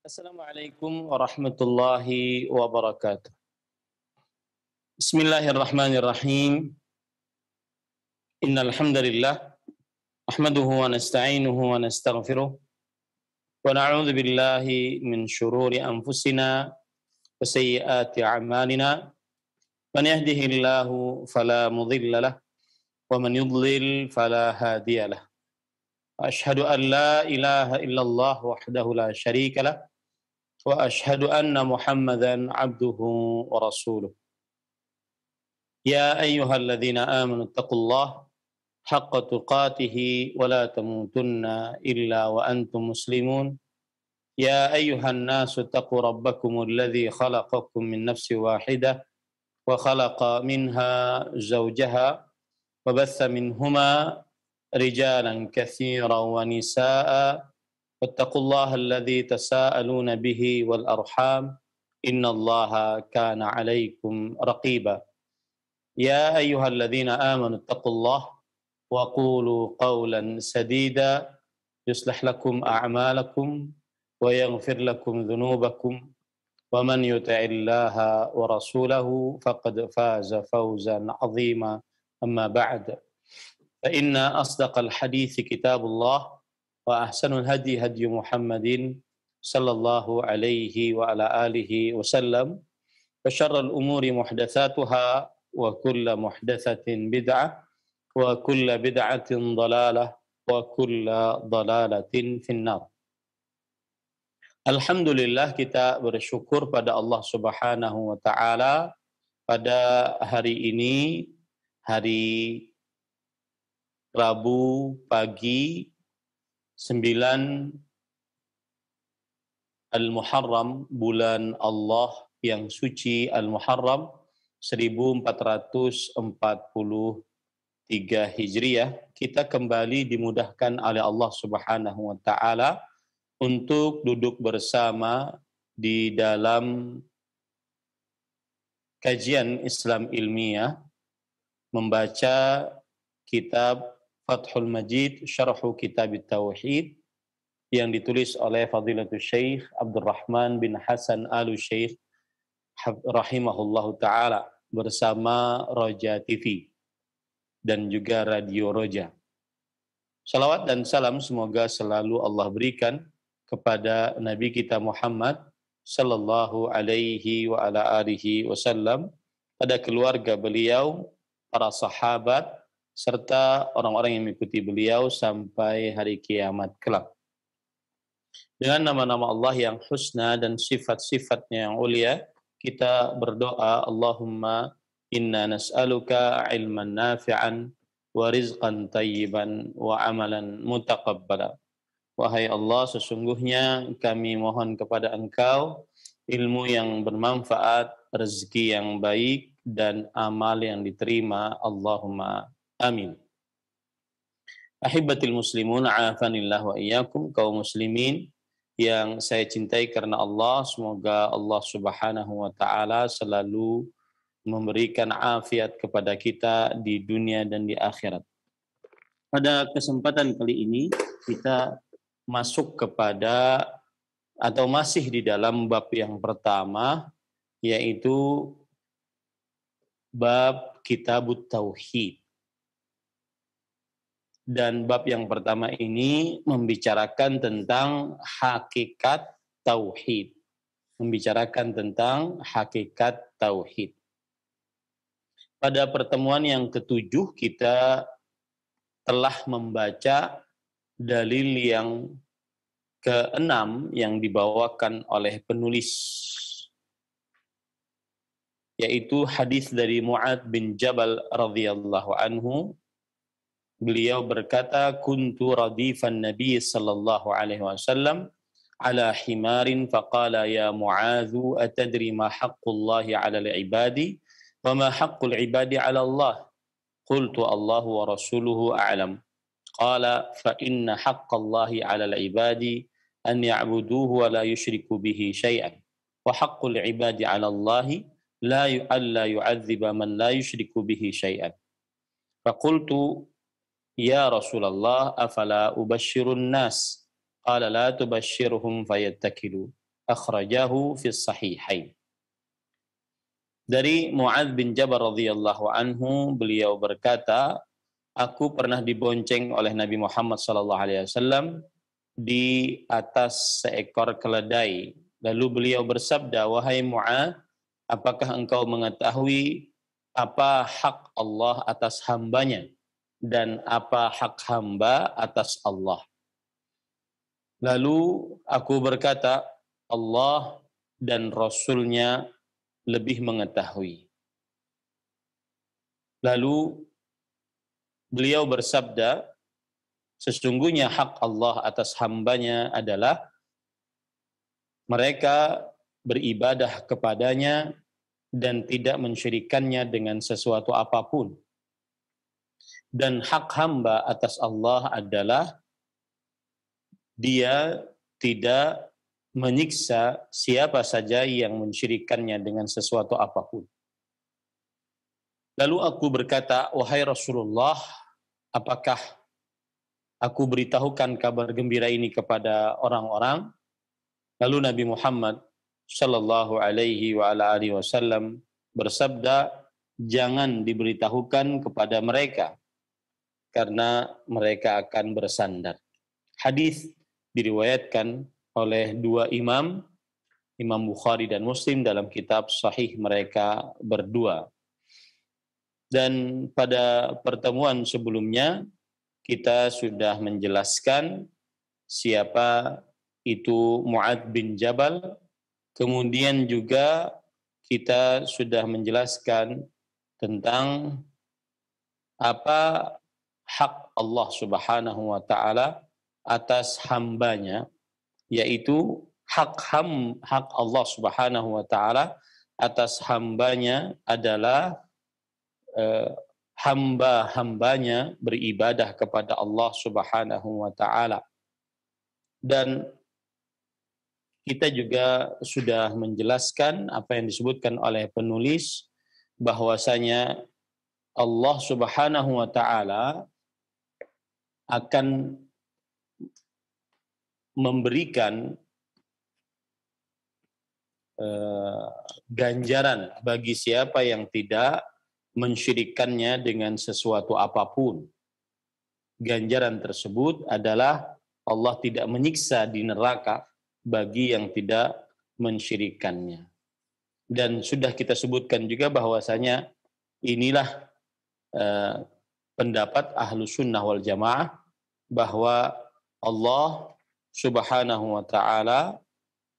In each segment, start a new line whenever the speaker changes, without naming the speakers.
Assalamualaikum warahmatullahi wabarakatuh. Bismillahirrahmanirrahim. Innal hamdalillah nahmaduhu wa nasta'inuhu wa nastaghfiruh wa na'udzu billahi min shururi anfusina wa sayyiati a'malina. Man yahdihillahu fala mudilla lahu wa man yudlil fala hadiya lahu. Asyhadu an la ilaha illallah wahdahu la syarika lahu wa asyhadu anna Muhammadan abduhu wa rasuluh. Ya ayyuhalladzina amanu taqullaha haqqa tuqatih wa la tamutunna illa wa antum muslimun. Ya ayyuhan nasu taqu rabbakumul ladzi khalaqakum min nafsin wahidah wa khalaqa minha zawjaha wa batha minhuma rijalan katsiran wa nisaa'a wattaqullaha alladzi tasaaluna bihi wal arham innallaha kana 'alaikum raqiba. Ya ayyuhalladzina amanu taqullaha wa qulu qawlan sadida yuslih lakum a'malakum wa yaghfir lakum dhunubakum wa man yuti'illaha wa rasulahu faqad faza fawzan 'azima. Amma ba'd. Fa inna asdaqal hadithi kitabullah wa ahsanul hadi hadi Muhammadin sallallahu alaihi wa ala alihi wasallam wa syarrul umuri muhdatsatuha wa kullu muhdatsatin bid'ah wa kullu bid'atin dhalalah wa kullu dhalalatin finnar. Alhamdulillah, kita bersyukur pada Allah Subhanahu wa taala pada hari ini, hari Rabu pagi 9 Al-Muharram, bulan Allah yang suci Al-Muharram 1443 Hijriah, kita kembali dimudahkan oleh Allah Subhanahu wa taala untuk duduk bersama di dalam kajian Islam ilmiah, membaca kitab Fathul Majid Syarhu Kitab Tauhid yang ditulis oleh Fadilatul Syekh Abdurrahman bin Hasan Al-Syekh rahimahullahu taala bersama Roja TV dan juga Radio Roja. Salawat dan salam semoga selalu Allah berikan kepada Nabi kita Muhammad sallallahu alaihi wa ala alihi wasallam, pada keluarga beliau, para sahabat, serta orang-orang yang mengikuti beliau sampai hari kiamat kelak. Dengan nama-nama Allah yang husna dan sifat-sifatnya yang ulia, kita berdoa, Allahumma inna nas'aluka ilman nafi'an wa rizqan tayyiban wa amalan mutaqabbala. Wahai Allah, sesungguhnya kami mohon kepada Engkau ilmu yang bermanfaat, rezeki yang baik, dan amal yang diterima. Allahumma amin. Ahibatil muslimun, a'afanillah wa iyyakum, kaum muslimin yang saya cintai karena Allah, semoga Allah Subhanahu wa taala selalu memberikan afiat kepada kita di dunia dan di akhirat. Pada kesempatan kali ini kita masuk kepada atau masih di dalam bab yang pertama, yaitu bab Kitabut Tauhid. Dan bab yang pertama ini membicarakan tentang hakikat tauhid. Membicarakan tentang hakikat tauhid. Pada pertemuan yang ketujuh kita telah membaca dalil yang keenam yang dibawakan oleh penulis, yaitu hadis dari Mu'adz bin Jabal radhiyallahu anhu. Beliau berkata, kuntu radifan Nabi sallallahu alaihi wasallam ala himarin faqala ya Mu'adzu atadri ma haqqullahi 'ala al-'ibadi wa ma haqqul 'ibadi 'ala Allah? Qultu Allahu wa rasuluhu a'lam. Qala fa inna haqqallahi 'ala al-'ibadi an ya'buduhu wa la yusyriku bihi syai'an wa haqqul 'ibadi 'ala Allahi la yu'adziba man la yusyriku bihi syai'an. Faqultu ya Rasulullah afala ubashshirun nas? Qala la tubashshirhum fayattakilu. akhrajahu fi sahihain. Dari Mu'adz bin Jabal radhiyallahu anhu, beliau berkata, aku pernah dibonceng oleh Nabi Muhammad sallallahu alaihi wasallam di atas seekor keledai. Lalu beliau bersabda, wahai Mu'adz, apakah engkau mengetahui apa hak Allah atas hambanya dan apa hak hamba atas Allah? Lalu aku berkata, Allah dan Rasul-Nya lebih mengetahui. Lalu beliau bersabda, sesungguhnya hak Allah atas hambanya adalah mereka beribadah kepadanya dan tidak mensyirikannya dengan sesuatu apapun. Dan hak hamba atas Allah adalah dia tidak menyiksa siapa saja yang mensyirikannya dengan sesuatu apapun. Lalu aku berkata, wahai Rasulullah, apakah aku beritahukan kabar gembira ini kepada orang-orang? Lalu Nabi Muhammad sallallahu alaihi wa ala alihi wasallam bersabda, jangan diberitahukan kepada mereka karena mereka akan bersandar. Hadis diriwayatkan oleh dua imam, Imam Bukhari dan Muslim dalam kitab sahih mereka berdua. Dan pada pertemuan sebelumnya kita sudah menjelaskan siapa itu Mu'adz bin Jabal. Kemudian juga kita sudah menjelaskan tentang apa hak Allah Subhanahu wa taala atas hambanya, yaitu hak Allah Subhanahu wa taala atas hambanya adalah hamba-hambanya beribadah kepada Allah Subhanahu wa taala. Dan kita juga sudah menjelaskan apa yang disebutkan oleh penulis, bahwasanya Allah Subhanahu wa taala akan memberikan ganjaran bagi siapa yang tidak mensyirikannya dengan sesuatu apapun. Ganjaran tersebut adalah Allah tidak menyiksa di neraka bagi yang tidak mensyirikannya. Dan sudah kita sebutkan juga bahwasanya inilah pendapat ahlu sunnah wal jamaah, bahwa Allah Subhanahu wa ta'ala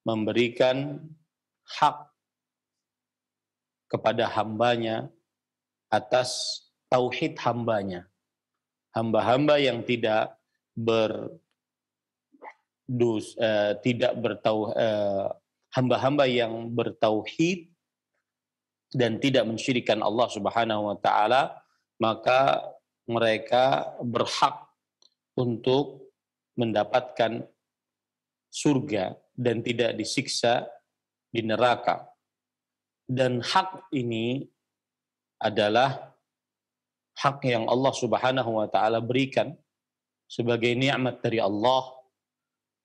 memberikan hak kepada hambanya atas tauhid hambanya. Hamba-hamba yang tidak hamba-hamba yang bertauhid dan tidak mensyirikan Allah Subhanahu wa taala, maka mereka berhak untuk mendapatkan surga dan tidak disiksa di neraka. Dan hak ini adalah hak yang Allah Subhanahu wa taala berikan sebagai nikmat dari Allah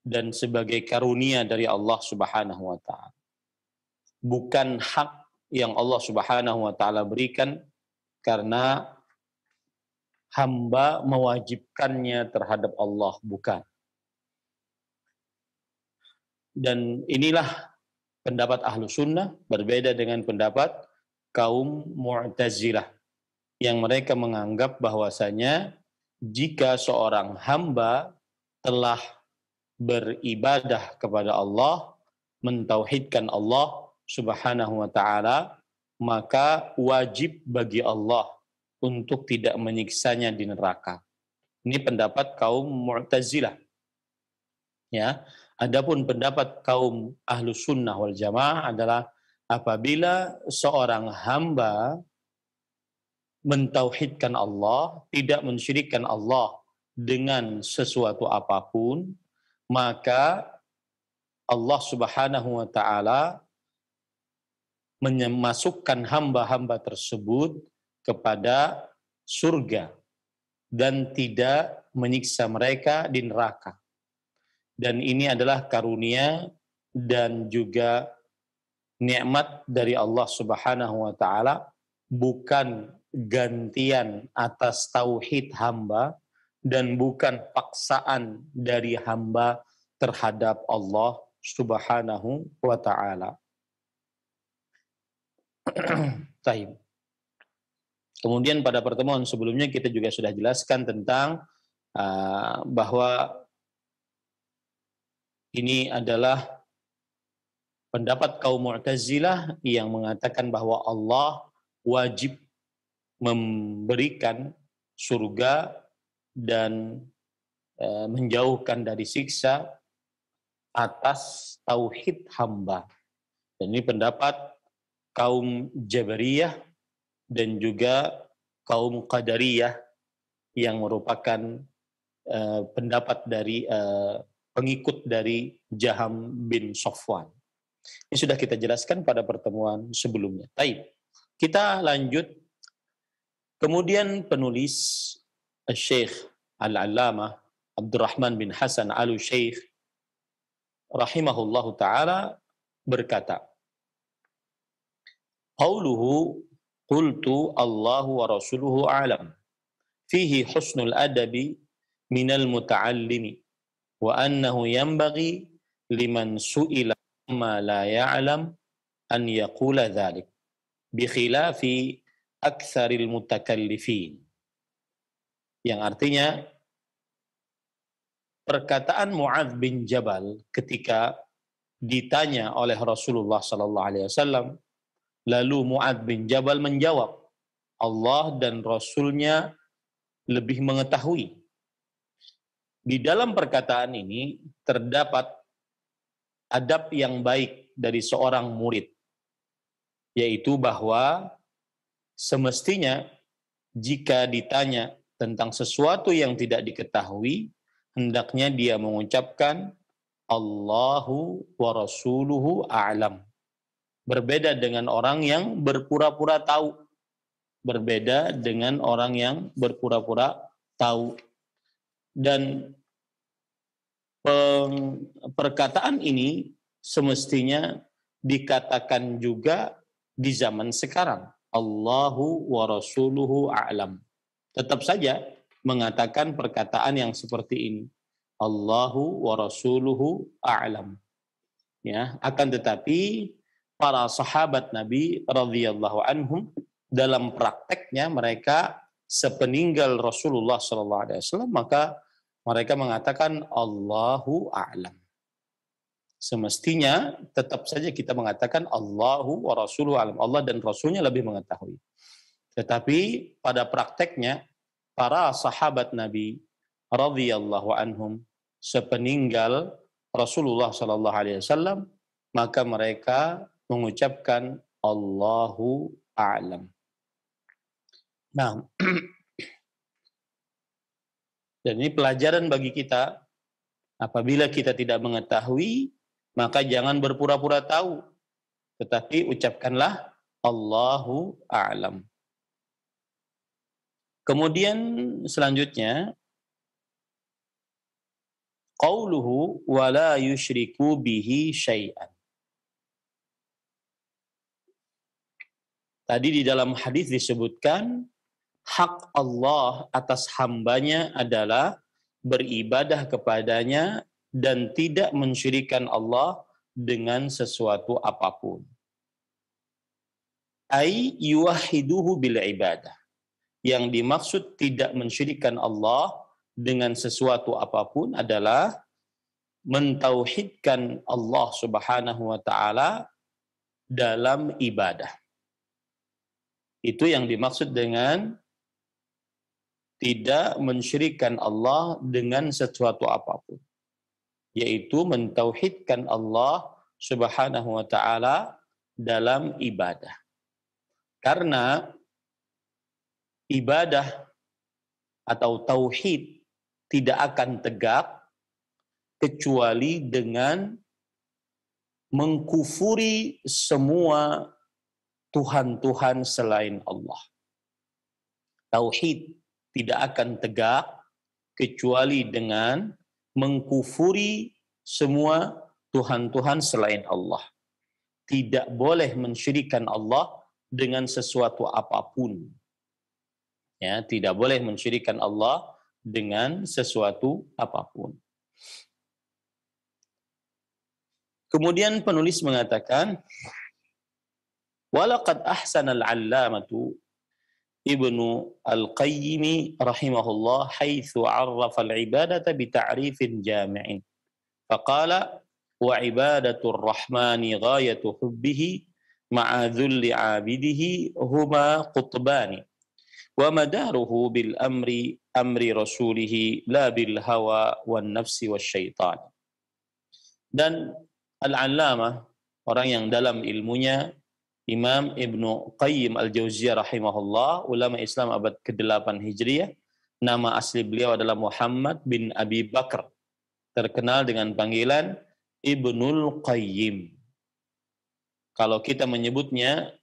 dan sebagai karunia dari Allah Subhanahu wa taala. Bukan hak yang Allah Subhanahu wa taala berikan karena hamba mewajibkannya terhadap Allah, bukan. Dan inilah pendapat ahlu sunnah, berbeda dengan pendapat kaum Mu'tazilah yang mereka menganggap bahwasanya jika seorang hamba telah beribadah kepada Allah, mentauhidkan Allah Subhanahu wa taala, maka wajib bagi Allah untuk tidak menyiksanya di neraka. Ini pendapat kaum Mu'tazilah. Ya, adapun pendapat kaum Ahlus Sunnah wal Jamaah adalah apabila seorang hamba mentauhidkan Allah, tidak mensyirikkan Allah dengan sesuatu apapun, maka Allah Subhanahu wa taala memasukkan hamba-hamba tersebut kepada surga dan tidak menyiksa mereka di neraka. Dan ini adalah karunia dan juga nikmat dari Allah Subhanahu wa taala bukan gantian atas tauhid hamba dan bukan paksaan dari hamba terhadap Allah Subhanahu wa taala. Taib. Kemudian pada pertemuan sebelumnya kita juga sudah jelaskan tentang bahwa ini adalah pendapat kaum Mu'tazilah yang mengatakan bahwa Allah wajib memberikan surga dan menjauhkan dari siksa atas tauhid hamba. Dan ini pendapat kaum Jabariyah dan juga kaum Qadariyah yang merupakan pendapat dari pengikut dari Jaham bin Safwan. Ini sudah kita jelaskan pada pertemuan sebelumnya. Baik, kita lanjut. Kemudian penulis Syekh Al-Allamah Abdurrahman bin Hasan Al-Syekh rahimahullahu taala berkata, qauluhu qultu Allahu wa rasuluhu a'lam fihi husnul adabi minal muta'allimi wa annahu yanbaghi liman su'ila ma la ya'lam an yaqula dhalik bi khilafi aktsaril mutakallifin, yang artinya perkataan Mu'adz bin Jabal ketika ditanya oleh Rasulullah sallallahu alaihi wasallam, lalu Mu'adz bin Jabal menjawab, Allah dan Rasulnya lebih mengetahui. Di dalam perkataan ini terdapat adab yang baik dari seorang murid, yaitu bahwa semestinya jika ditanya tentang sesuatu yang tidak diketahui, hendaknya dia mengucapkan Allahu wa rasuluhu a'lam. Berbeda dengan orang yang berpura-pura tahu. Berbeda dengan orang yang berpura-pura tahu. Dan perkataan ini semestinya dikatakan juga di zaman sekarang. Allahu wa rasuluhu a'lam. Tetap saja mengatakan perkataan yang seperti ini. Allahu wa rasuluhu a'lam. Ya, akan tetapi para sahabat Nabi radhiyallahu anhum dalam prakteknya mereka sepeninggal Rasulullah sallallahu alaihi wasallam maka mereka mengatakan Allahu a'lam. Semestinya tetap saja kita mengatakan Allahu wa rasuluhu a'lam. Allah dan Rasulnya lebih mengetahui. Tetapi pada prakteknya para sahabat Nabi radhiyallahu anhum sepeninggal Rasulullah sallallahu alaihi wasallam maka mereka mengucapkan Allahu a'lam. Nah, dan ini pelajaran bagi kita, apabila kita tidak mengetahui, maka jangan berpura-pura tahu, tetapi ucapkanlah Allahu a'lam. Kemudian selanjutnya, qauluhu wa la yusyriku bihi syai'an. Tadi di dalam hadis disebutkan hak Allah atas hambanya adalah beribadah kepadanya dan tidak mensyirikkan Allah dengan sesuatu apapun. Ai yuwahhiduhu bil ibadah. Yang dimaksud tidak mensyirikkan Allah dengan sesuatu apapun adalah mentauhidkan Allah Subhanahu wa taala dalam ibadah. Itu yang dimaksud dengan tidak mensyirikkan Allah dengan sesuatu apapun, yaitu mentauhidkan Allah Subhanahu wa taala dalam ibadah. Karena ibadah atau tauhid tidak akan tegak kecuali dengan mengkufuri semua Tuhan-Tuhan selain Allah. Tauhid tidak akan tegak kecuali dengan mengkufuri semua Tuhan-Tuhan selain Allah. Tidak boleh mensyirikkan Allah dengan sesuatu apapun. Ya, tidak boleh mensyirikkan Allah dengan sesuatu apapun. Kemudian penulis mengatakan, walaqad ahsana al-'allamatu Ibnu Al-Qayyim rahimahullah haitsu 'arrafa al-'ibadata bi ta'rifin jami'in. Faqala wa 'ibadatur rahmani ghayatu hubbihi ma'a dhulli 'abidihi huma qutbani wa madaruhu bil amri rasulihi la bil hawa wan nafsi wasyaitan. Dan Al-Allamah, orang yang dalam ilmunya, Imam Ibnu Qayyim Al-Jauziyah rahimahullah, ulama Islam abad ke-8 Hijriah, nama asli beliau adalah Muhammad bin Abi Bakr, terkenal dengan panggilan Ibnul Qayyim. Kalau kita menyebutnya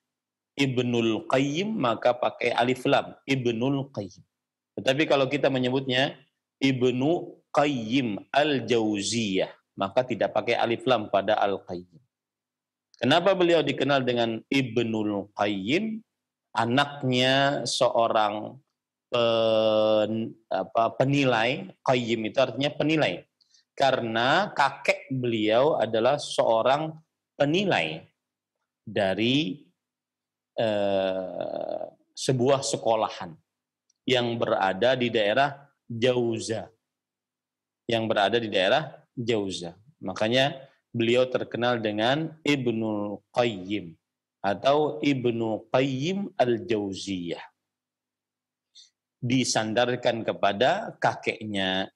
Ibnul Qayyim, maka pakai alif lam, Ibnul Qayyim. Tetapi kalau kita menyebutnya Ibnu Qayyim Al-Jauziyah, maka tidak pakai alif lam pada Al-Qayyim. Kenapa beliau dikenal dengan Ibnul Qayyim? Anaknya seorang penilai, Qayyim itu artinya penilai. Karena kakek beliau adalah seorang penilai dari sebuah sekolahan yang berada di daerah Jauza. Makanya beliau terkenal dengan Ibnul Qayyim atau Ibnu Qayyim Al-Jauziyah. Disandarkan kepada kakeknya.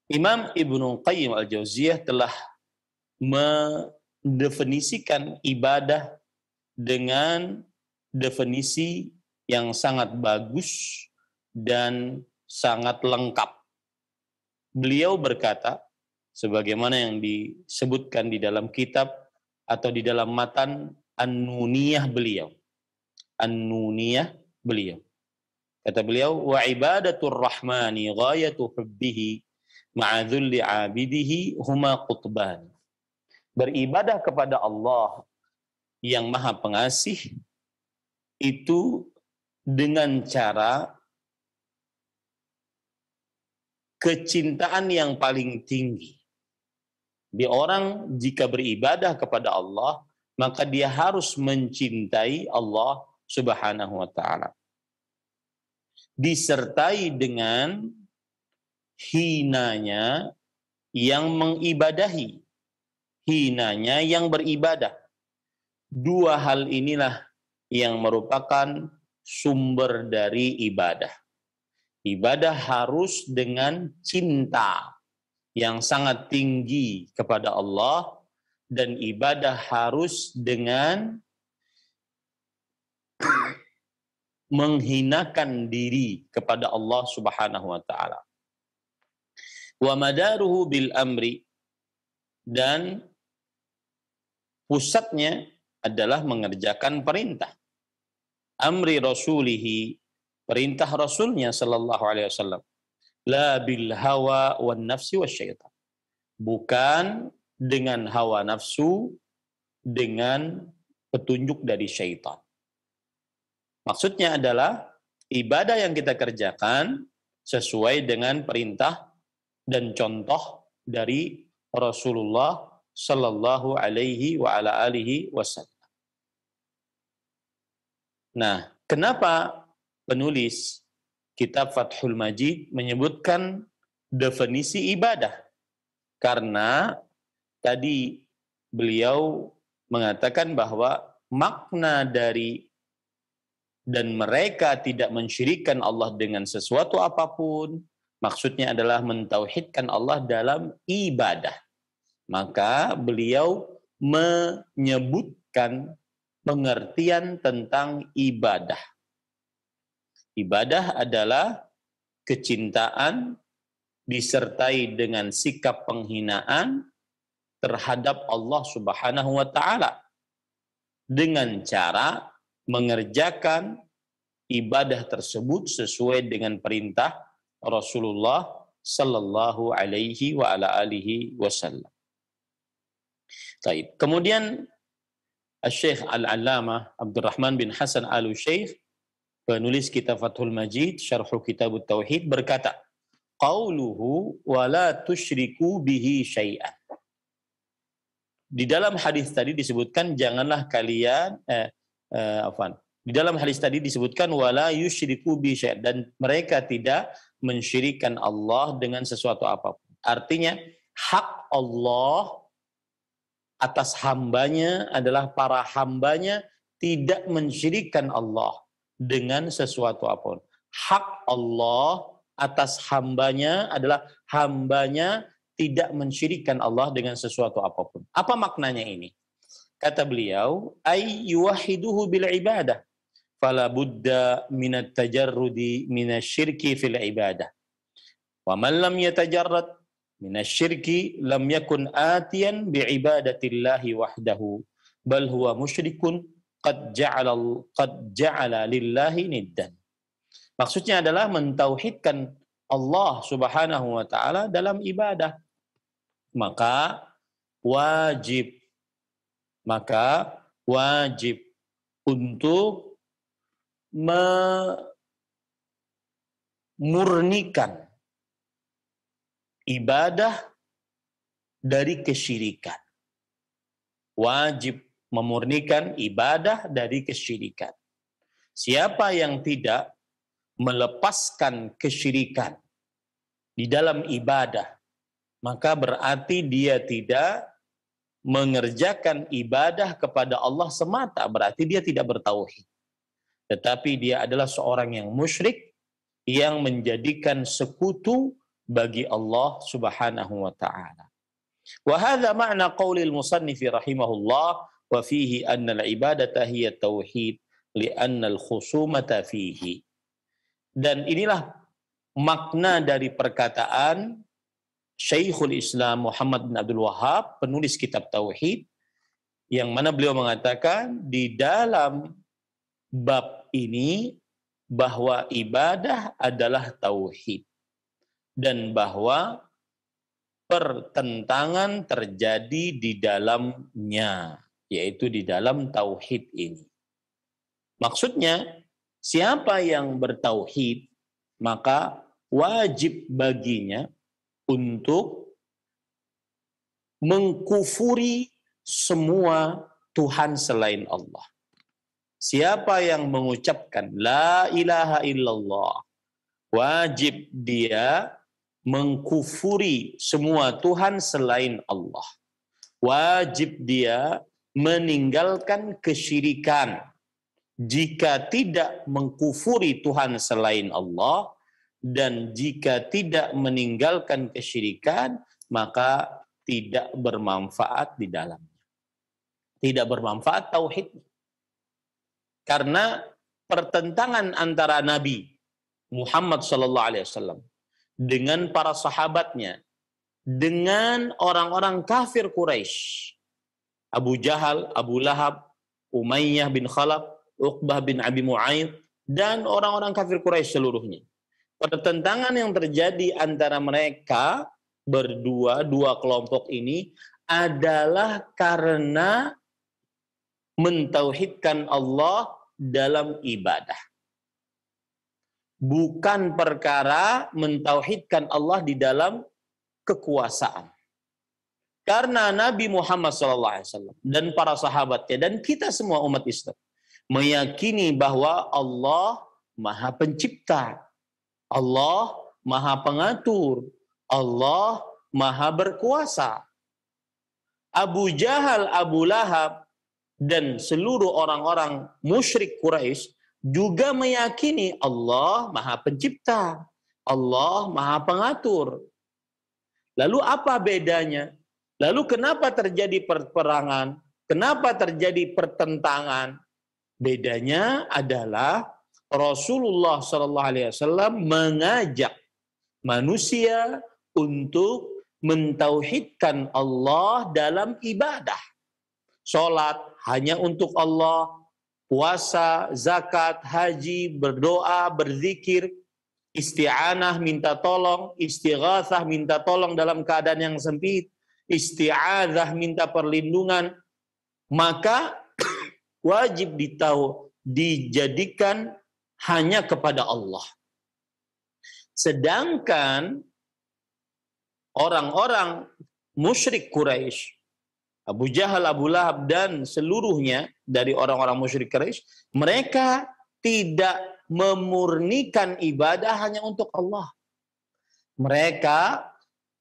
Imam Ibnu Qayyim Al-Jauziyah telah mendefinisikan ibadah dengan definisi yang sangat bagus dan sangat lengkap. Beliau berkata, sebagaimana yang disebutkan di dalam kitab atau di dalam matan An-Nuniyah beliau. Kata beliau, wa ibadatur rahmani ghayatu hubbihi ma'a dhulli 'abidihi huma qutban. Beribadah kepada Allah yang Maha Pengasih itu dengan cara kecintaan yang paling tinggi. Di orang jika beribadah kepada Allah, maka dia harus mencintai Allah Subhanahu wa ta'ala. Disertai dengan hinanya yang mengibadahi, hinanya yang beribadah. Dua hal inilah yang merupakan sumber dari ibadah. Ibadah harus dengan cinta yang sangat tinggi kepada Allah, dan ibadah harus dengan menghinakan diri kepada Allah Subhanahu wa ta'ala. Wa madaruhu bil amri, dan pusatnya adalah mengerjakan perintah. Amri rasulihi, perintah Rasulnya sallallahu alaihi wasallam. La bil hawa wan nafsi wasyaitan. Bukan dengan hawa nafsu, dengan petunjuk dari syaitan. Maksudnya adalah ibadah yang kita kerjakan sesuai dengan perintah dan contoh dari Rasulullah sallallahu alaihi wa ala alihi wasallam. Nah, kenapa penulis kitab Fathul Majid menyebutkan definisi ibadah? Karena tadi beliau mengatakan bahwa makna dari dan mereka tidak mensyirikkan Allah dengan sesuatu apapun, maksudnya adalah mentauhidkan Allah dalam ibadah. Maka beliau menyebutkan pengertian tentang ibadah. Ibadah adalah kecintaan disertai dengan sikap penghinaan terhadap Allah Subhanahu wa ta'ala dengan cara mengerjakan ibadah tersebut sesuai dengan perintah Rasulullah sallallahu alaihi wa ala alihi wasallam. Baik. Kemudian Syekh Al-Allamah Abdurrahman bin Hasan Al-Utsyaikh, penulis kitab Fathul Majid, Syarhu Kitabut Tauhid, berkata, qauluhu wa la tusyriku bihi syai'an. Di dalam hadis tadi disebutkan janganlah kalian di dalam hadis tadi disebutkan wala yusyriku bi syai', dan mereka tidak mensyirikkan Allah dengan sesuatu apapun. Artinya hak Allah atas hambanya adalah para hambanya tidak mensyirikkan Allah dengan sesuatu apapun. Hak Allah atas hambanya adalah hambanya tidak mensyirikkan Allah dengan sesuatu apapun. Apa maknanya ini? Kata beliau, ay yuwahiduhu bil ibadah, fala budda minat tajarrudi minasyirki fil ibadah. Wa man lam yatajarrad minasyirki lam yakun atiyan bi ibadatillahi wahdahu, bal huwa musyrikun qad ja'ala lillahi niddan. Maksudnya adalah mentauhidkan Allah Subhanahu wa taala dalam ibadah. Maka wajib untuk memurnikan ibadah dari kesyirikan. Wajib memurnikan ibadah dari kesyirikan. Siapa yang tidak melepaskan kesyirikan di dalam ibadah, maka berarti dia tidak mengerjakan ibadah kepada Allah semata, berarti dia tidak bertauhid. Tetapi dia adalah seorang yang musyrik, yang menjadikan sekutu bagi Allah Subhanahu wa ta'ala. Wa hadha ma'na qaulil musannif rahimahullah wa fihi anna al-ibadata hiya tauhid li'anna al-khusumata fihi. Dan inilah makna dari perkataan Syekhul Islam Muhammad bin Abdul Wahhab, penulis kitab Tauhid, yang mana beliau mengatakan di dalam bab ini bahwa ibadah adalah tauhid dan bahwa pertentangan terjadi di dalamnya, yaitu di dalam tauhid ini. Maksudnya, siapa yang bertauhid, maka wajib baginya untuk mengkufuri semua Tuhan selain Allah. Siapa yang mengucapkan la ilaha illallah, wajib dia mengkufuri semua Tuhan selain Allah. Wajib dia meninggalkan kesyirikan. Jika tidak mengkufuri Tuhan selain Allah, dan jika tidak meninggalkan kesyirikan, maka tidak bermanfaat di dalamnya. Tidak bermanfaat tauhid. Karena pertentangan antara Nabi Muhammad SAW dengan para sahabatnya, dengan orang-orang kafir Quraisy, Abu Jahal, Abu Lahab, Umayyah bin Khalaf, Uqbah bin Abi Mu'ayyid, dan orang-orang kafir Quraisy seluruhnya. Pertentangan yang terjadi antara mereka berdua, dua kelompok ini adalah karena mentauhidkan Allah dalam ibadah. Bukan perkara mentauhidkan Allah di dalam kekuasaan. Karena Nabi Muhammad SAW dan para sahabatnya dan kita semua umat Islam meyakini bahwa Allah Maha Pencipta, Allah Maha Pengatur, Allah Maha Berkuasa. Abu Jahal, Abu Lahab, dan seluruh orang-orang musyrik Quraisy juga meyakini Allah Maha Pencipta, Allah Maha Pengatur. Lalu apa bedanya? Lalu kenapa terjadi peperangan? Kenapa terjadi pertentangan? Bedanya adalah Rasulullah SAW mengajak manusia untuk mentauhidkan Allah dalam ibadah. Salat hanya untuk Allah, puasa, zakat, haji, berdoa, berzikir, isti'anah minta tolong, istighatsah minta tolong dalam keadaan yang sempit, isti'adzah minta perlindungan, maka wajib dijadikan hanya kepada Allah. Sedangkan orang-orang musyrik Quraisy, Abu Jahal, Abu Lahab, dan seluruhnya dari orang-orang musyrik Quraisy, mereka tidak memurnikan ibadah hanya untuk Allah. Mereka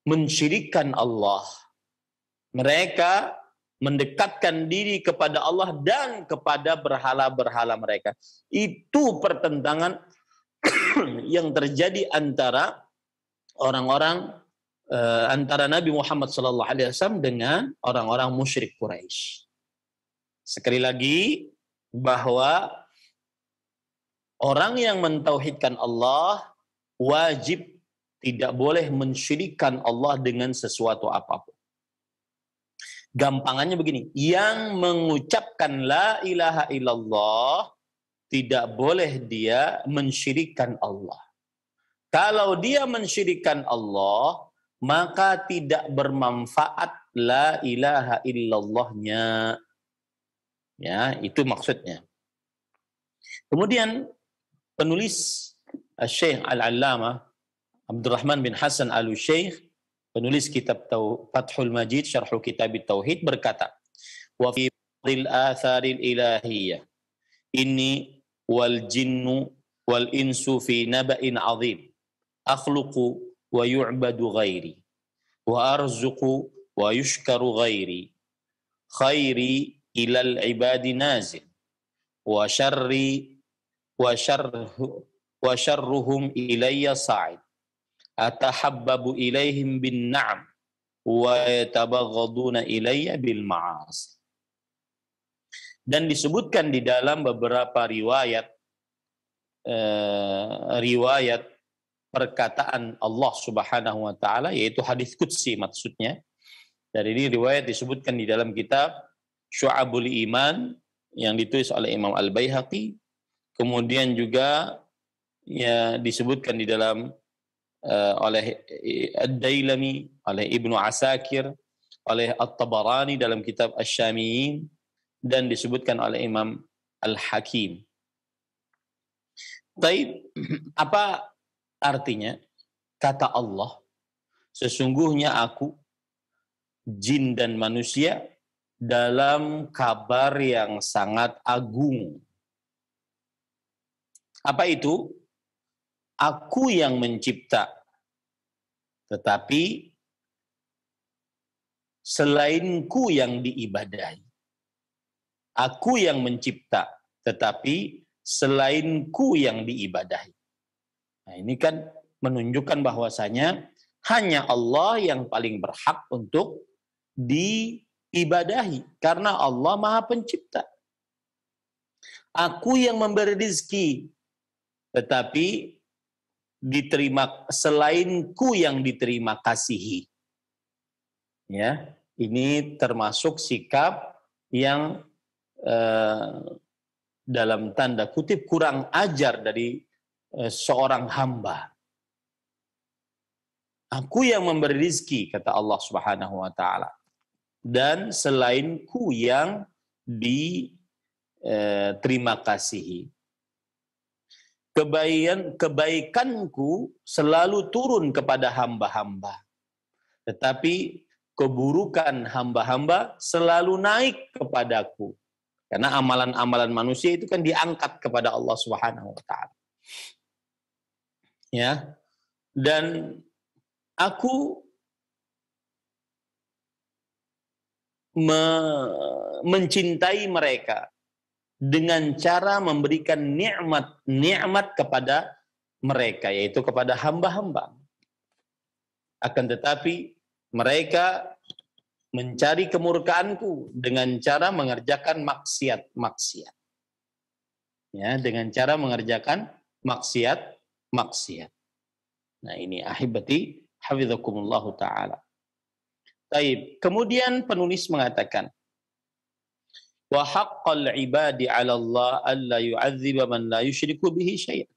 mensyirikkan Allah. Mereka mendekatkan diri kepada Allah dan kepada berhala-berhala mereka. Itu pertentangan yang terjadi antara orang-orang antara Nabi Muhammad SAW dengan orang-orang musyrik Quraisy. Sekali lagi, bahwa orang yang mentauhidkan Allah wajib tidak boleh mensyirikkan Allah dengan sesuatu apapun. Gampangannya begini, yang mengucapkan la ilaha illallah tidak boleh dia mensyirikkan Allah. Kalau dia mensyirikkan Allah, maka tidak bermanfaat la ilaha illallahnya. Ya, itu maksudnya. Kemudian penulis Syekh Al-Allamah Abdurrahman bin Hasan Al-Syekh, penulis kitab Fathul Majid Syarh Kitab Tauhid, berkata, wa fi al-atharil ilahiyah inni wal jinnu wal insu fi naba'in azim akhluqu wa yu'badu ghairi wa arzuqu wa yushkaru ghairi khairi ilal ibadi nazil wa syarruhum ilayya sa'id atahabbabu ilaihim bin na'am wa yatabaghaduna ilayya bil ma'asi. Dan disebutkan di dalam beberapa riwayat perkataan Allah Subhanahu wa taala, yaitu hadis qudsi maksudnya. Dari ini riwayat disebutkan di dalam kitab Syu'abul Iman yang ditulis oleh Imam Al-Baihaqi, kemudian juga ya disebutkan di dalam oleh Ad-Dailami, oleh Ibnu Asakir, oleh At-Tabarani dalam kitab Asy-Syamiyin, dan disebutkan oleh Imam Al-Hakim. Baik, apa artinya? Kata Allah, sesungguhnya aku, jin dan manusia, dalam kabar yang sangat agung. Apa itu? Aku yang mencipta, tetapi selainku yang diibadahi. Aku yang mencipta, tetapi selainku yang diibadahi. Nah, ini kan menunjukkan bahwasanya hanya Allah yang paling berhak untuk diibadahi, karena Allah Maha Pencipta. Aku yang memberi rezeki, tetapi selainku yang diterima kasihi. Ya, ini termasuk sikap yang dalam tanda kutip kurang ajar dari seorang hamba. Aku yang memberi rizki, kata Allah Subhanahu wa taala, dan selainku yang diterima kasihi. Kebaikanku selalu turun kepada hamba-hamba, tetapi keburukan hamba-hamba selalu naik kepadaku. Karena amalan-amalan manusia itu kan diangkat kepada Allah Subhanahu wa taala. Ya. Dan aku mencintai mereka dengan cara memberikan nikmat kepada mereka, yaitu kepada hamba-hamba. Akan tetapi mereka mencari kemurkaanku dengan cara mengerjakan maksiat. Ya, dengan cara mengerjakan maksiat. Nah, ini ahibati hafizakumullahu taala. Baik, kemudian penulis mengatakan, wa haqqal ibadi 'ala Allah alla yu'adziba man la yusyriku bihi syai'an.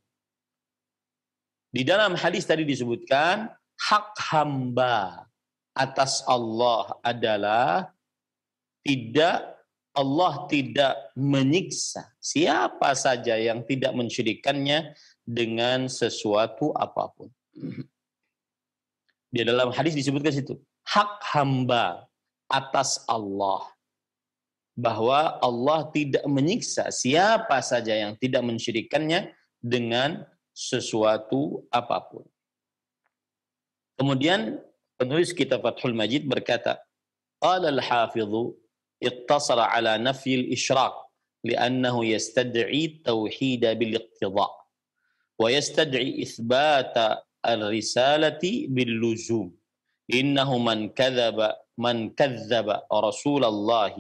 Di dalam hadis tadi disebutkan hak hamba atas Allah adalah Allah tidak menyiksa siapa saja yang tidak mensyirikannya dengan sesuatu apapun. Di dalam hadis disebutkan situ, hak hamba atas Allah, bahwa Allah tidak menyiksa siapa saja yang tidak mensyirikannya dengan sesuatu apapun. Kemudian penulis kitab Fathul Majid berkata, qala al-hafidhu iqtasara ala nafyi al-isyraq li'annahu yastad'i tauhid bil-iqtida' wa yastad'i itsbata al-risalati bil-luzum. Innahu man kadzdzaba Rasulullah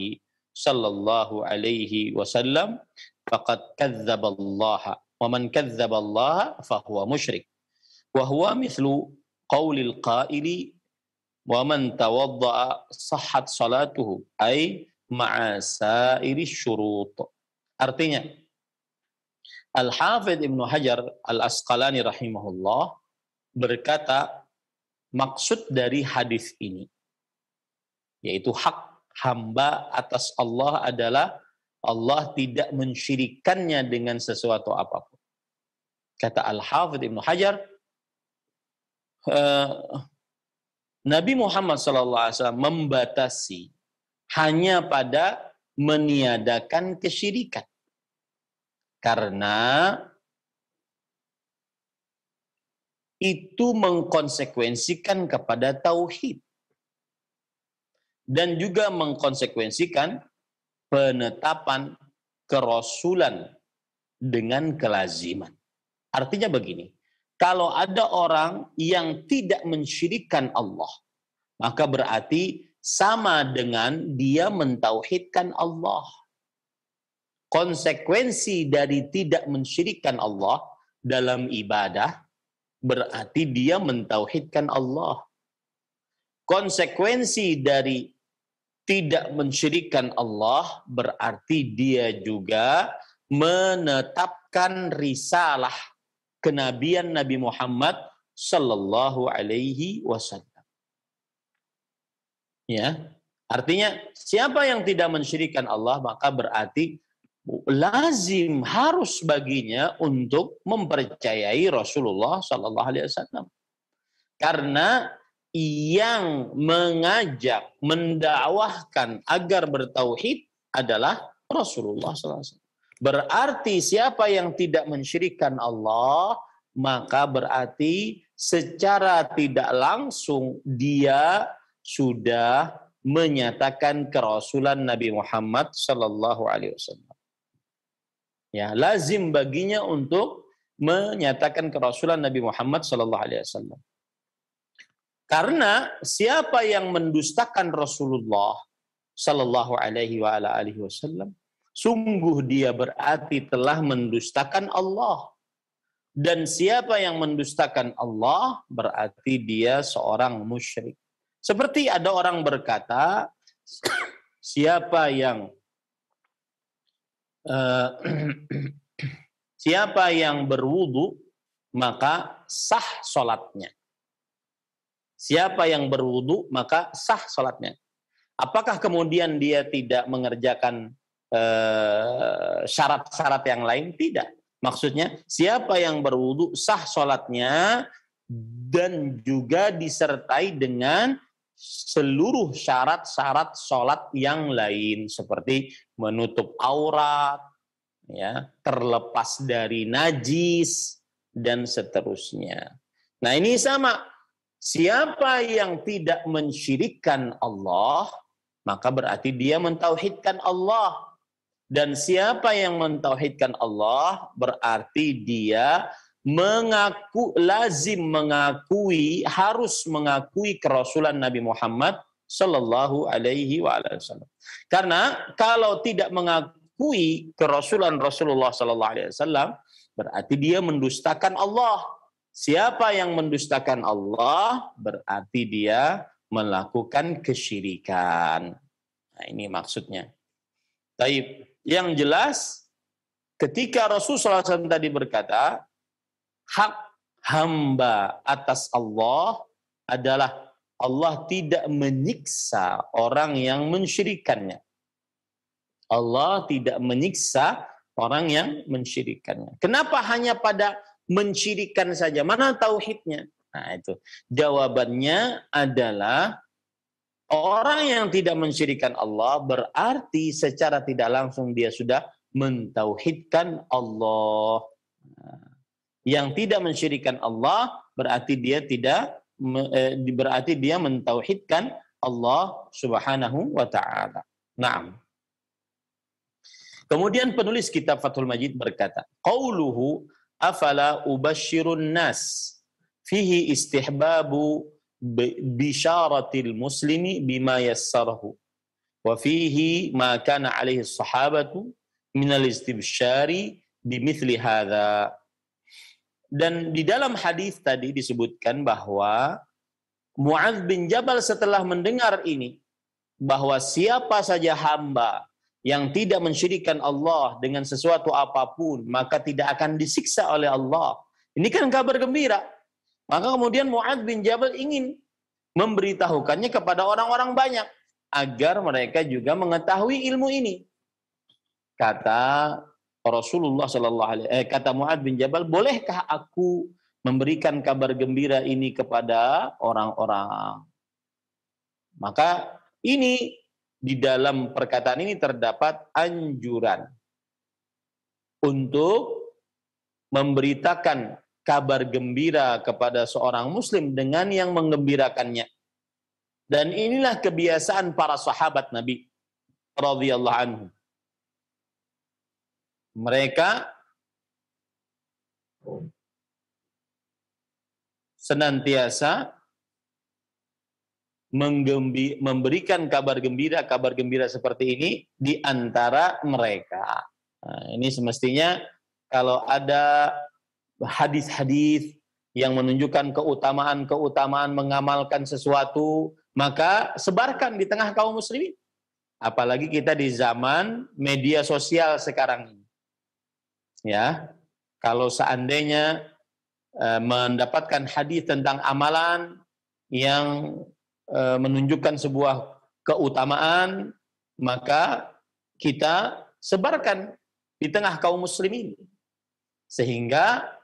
sallallahu alaihi wasallam faqad kadzdzaba Allah wa man kadzdzaba Allah fa huwa musyrik. Wa huwa mithlu qaulil qaili wa man tawadda'a sahhat salatuhu ay ma'a sairi syurut. Artinya, Al-Hafidh Ibnu Hajar Al-Asqalani rahimahullah berkata, maksud dari hadis ini, yaitu hak hamba atas Allah adalah Allah tidak mensyirikannya dengan sesuatu apapun. Kata Al-Hafidh Ibnu Hajar, Nabi Muhammad SAW membatasi hanya pada meniadakan kesyirikan. Karena itu mengkonsekuensikan kepada tauhid. Dan juga mengkonsekuensikan penetapan kerasulan dengan kelaziman. Artinya begini, kalau ada orang yang tidak mensyirikkan Allah, maka berarti sama dengan dia mentauhidkan Allah. Konsekuensi dari tidak mensyirikkan Allah dalam ibadah berarti dia mentauhidkan Allah. Konsekuensi dari tidak mensyirikkan Allah berarti dia juga menetapkan risalah kenabian Nabi Muhammad sallallahu alaihi wasallam. Ya, artinya siapa yang tidak mensyirikkan Allah maka berarti lazim harus baginya untuk mempercayai Rasulullah sallallahu alaihi wasallam. Karena yang mengajak, mendakwahkan agar bertauhid adalah Rasulullah sallallahu alaihi wasallam. Berarti siapa yang tidak mensyirikkan Allah, maka berarti secara tidak langsung dia sudah menyatakan kerasulan Nabi Muhammad sallallahu alaihi wasallam. Ya, lazim baginya untuk menyatakan kerasulan Nabi Muhammad sallallahu alaihi wasallam. Karena siapa yang mendustakan Rasulullah sallallahu alaihi wasallam, sungguh dia berarti telah mendustakan Allah. Dan siapa yang mendustakan Allah berarti dia seorang musyrik. Seperti ada orang berkata, siapa yang berwudu maka sah salatnya. Siapa yang berwudu maka sah salatnya. Apakah kemudian dia tidak mengerjakan syarat-syarat yang lain? Tidak. Maksudnya siapa yang berwudu sah salatnya dan juga disertai dengan seluruh syarat-syarat salat yang lain seperti menutup aurat, ya, terlepas dari najis dan seterusnya. Nah, ini sama. Siapa yang tidak mensyirikkan Allah, maka berarti dia mentauhidkan Allah. Dan siapa yang mentauhidkan Allah, berarti dia harus mengakui kerasulan Nabi Muhammad sallallahu alaihi wasallam. Karena kalau tidak mengakui kerasulan Rasulullah sallallahu alaihi wasallam, berarti dia mendustakan Allah. Siapa yang mendustakan Allah berarti dia melakukan kesyirikan. Nah, ini maksudnya. Taib. Yang jelas ketika Rasulullah SAW tadi berkata, hak hamba atas Allah adalah Allah tidak menyiksa orang yang mensyirikannya. Allah tidak menyiksa orang yang mensyirikannya. Kenapa hanya pada mensyirikan saja? Mana tauhidnya? Nah itu. Jawabannya adalah orang yang tidak mensyirikan Allah berarti secara tidak langsung dia sudah mentauhidkan Allah. Yang tidak mensyirikan Allah berarti dia berarti dia mentauhidkan Allah Subhanahu wa taala. Naam. Kemudian penulis kitab Fathul Majid berkata, qauluhu afala ubasyirun nas fihi istihbabu bisyaratil muslimi bima yassarahu wa fihi ma kana alaihi sahabatu minal istibsyari bimithli hadza. Dan di dalam hadis tadi disebutkan bahwa Mu'adz bin Jabal setelah mendengar ini, bahwa siapa saja hamba yang tidak mensyirikkan Allah dengan sesuatu apapun, maka tidak akan disiksa oleh Allah. Ini kan kabar gembira. Maka kemudian Mu'adz bin Jabal ingin memberitahukannya kepada orang-orang banyak, agar mereka juga mengetahui ilmu ini. Kata Rasulullah kata Mu'adz bin Jabal, bolehkah aku memberikan kabar gembira ini kepada orang-orang? Maka ini di dalam perkataan ini terdapat anjuran untuk memberitakan kabar gembira kepada seorang muslim dengan yang menggembirakannya. Dan inilah kebiasaan para sahabat Nabi radhiyallahu anhu. Mereka senantiasa memberikan kabar gembira seperti ini di antara mereka. Nah, ini semestinya kalau ada hadis-hadis yang menunjukkan keutamaan mengamalkan sesuatu, maka sebarkan di tengah kaum muslimin. Apalagi kita di zaman media sosial sekarang ini. Ya, kalau seandainya mendapatkan hadis tentang amalan yang menunjukkan sebuah keutamaan, maka kita sebarkan di tengah kaum muslimin sehingga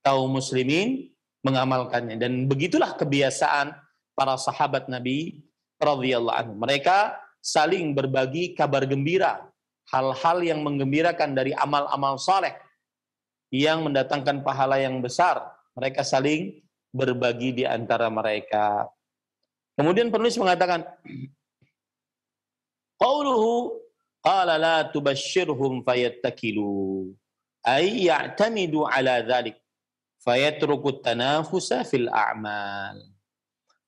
kaum muslimin mengamalkannya. Dan begitulah kebiasaan para sahabat Nabi radhiyallahu anhu. Mereka saling berbagi kabar gembira, hal-hal yang menggembirakan dari amal-amal saleh yang mendatangkan pahala yang besar. Mereka saling berbagi di antara mereka. Kemudian penulis mengatakan, qauluhu qala la tubasyirhum fayattakilu ay ya'tamidu ala dhalik fayatruku tanafusa fil a'mal.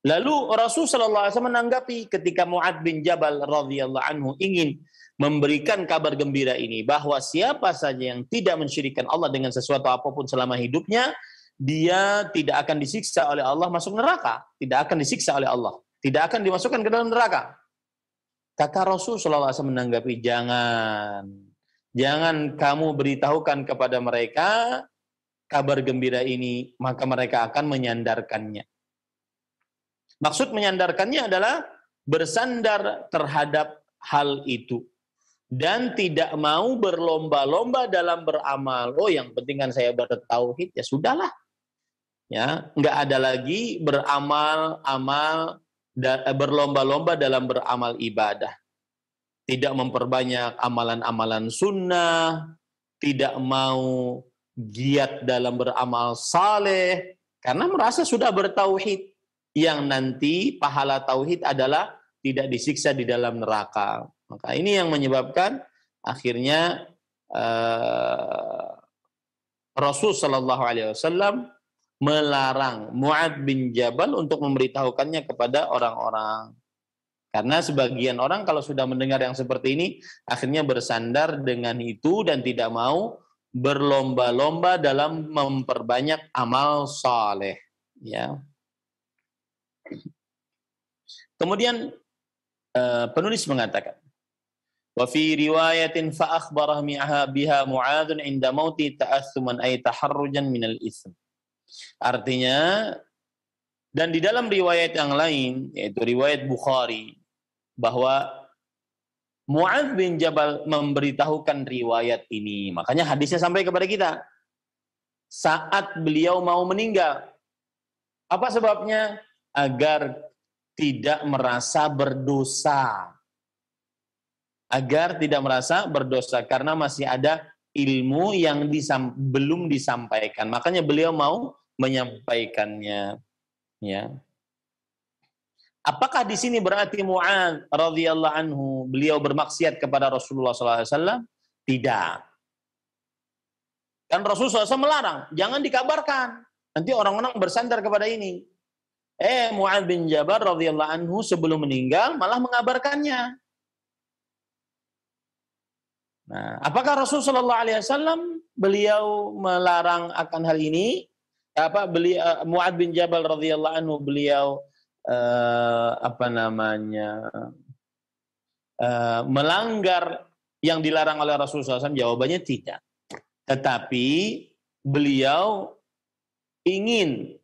Lalu Rasul sallallahu alaihi wasallam menanggapi ketika Mu'adz bin Jabal radhiyallahu anhu ingin memberikan kabar gembira ini bahwa siapa saja yang tidak mensyirikkan Allah dengan sesuatu apapun selama hidupnya, dia tidak akan disiksa oleh Allah masuk neraka, tidak akan disiksa oleh Allah, tidak akan dimasukkan ke dalam neraka. Kata Rasul sallallahu alaihi wasallam menanggapi, jangan kamu beritahukan kepada mereka kabar gembira ini, maka mereka akan menyandarkannya. Maksud menyandarkannya adalah bersandar terhadap hal itu dan tidak mau berlomba-lomba dalam beramal. Oh, yang penting kan saya bertauhid, ya sudahlah. Ya, nggak ada lagi berlomba-lomba dalam beramal ibadah. Tidak memperbanyak amalan-amalan sunnah, tidak mau giat dalam beramal saleh, karena merasa sudah bertauhid, yang nanti pahala tauhid adalah tidak disiksa di dalam neraka. Maka ini yang menyebabkan akhirnya Rasul Shallallahu Alaihi Wasallam melarang Mu'adz bin Jabal untuk memberitahukannya kepada orang-orang. Karena sebagian orang kalau sudah mendengar yang seperti ini, akhirnya bersandar dengan itu dan tidak mau berlomba-lomba dalam memperbanyak amal saleh. Ya. Kemudian penulis mengatakan, wa fi riwayatin fa akhbarah biha Mu'adz 'inda mauti ta'assuman ay taharrujan minal ism. Artinya, dan di dalam riwayat yang lain, yaitu riwayat Bukhari, bahwa Mu'adz bin Jabal memberitahukan riwayat ini. Makanya hadisnya sampai kepada kita. Saat beliau mau meninggal. Apa sebabnya? Agar tidak merasa berdosa. Agar tidak merasa berdosa. Karena masih ada ilmu yang belum disampaikan. Makanya beliau mau menyampaikannya. Ya. Apakah di sini berarti Mu'adz radhiyallahu anhu beliau bermaksiat kepada Rasulullah SAW? Tidak. Kan Rasulullah SAW melarang, jangan dikabarkan. Nanti orang-orang bersandar kepada ini. Mu'adz bin Jabal radhiyallahu anhu sebelum meninggal malah mengabarkannya. Nah, apakah Rasulullah SAW beliau melarang akan hal ini? Mu'adz bin Jabal radhiyallahu anhu beliau melanggar yang dilarang oleh Rasulullah SAW? Jawabannya tidak. Tetapi beliau ingin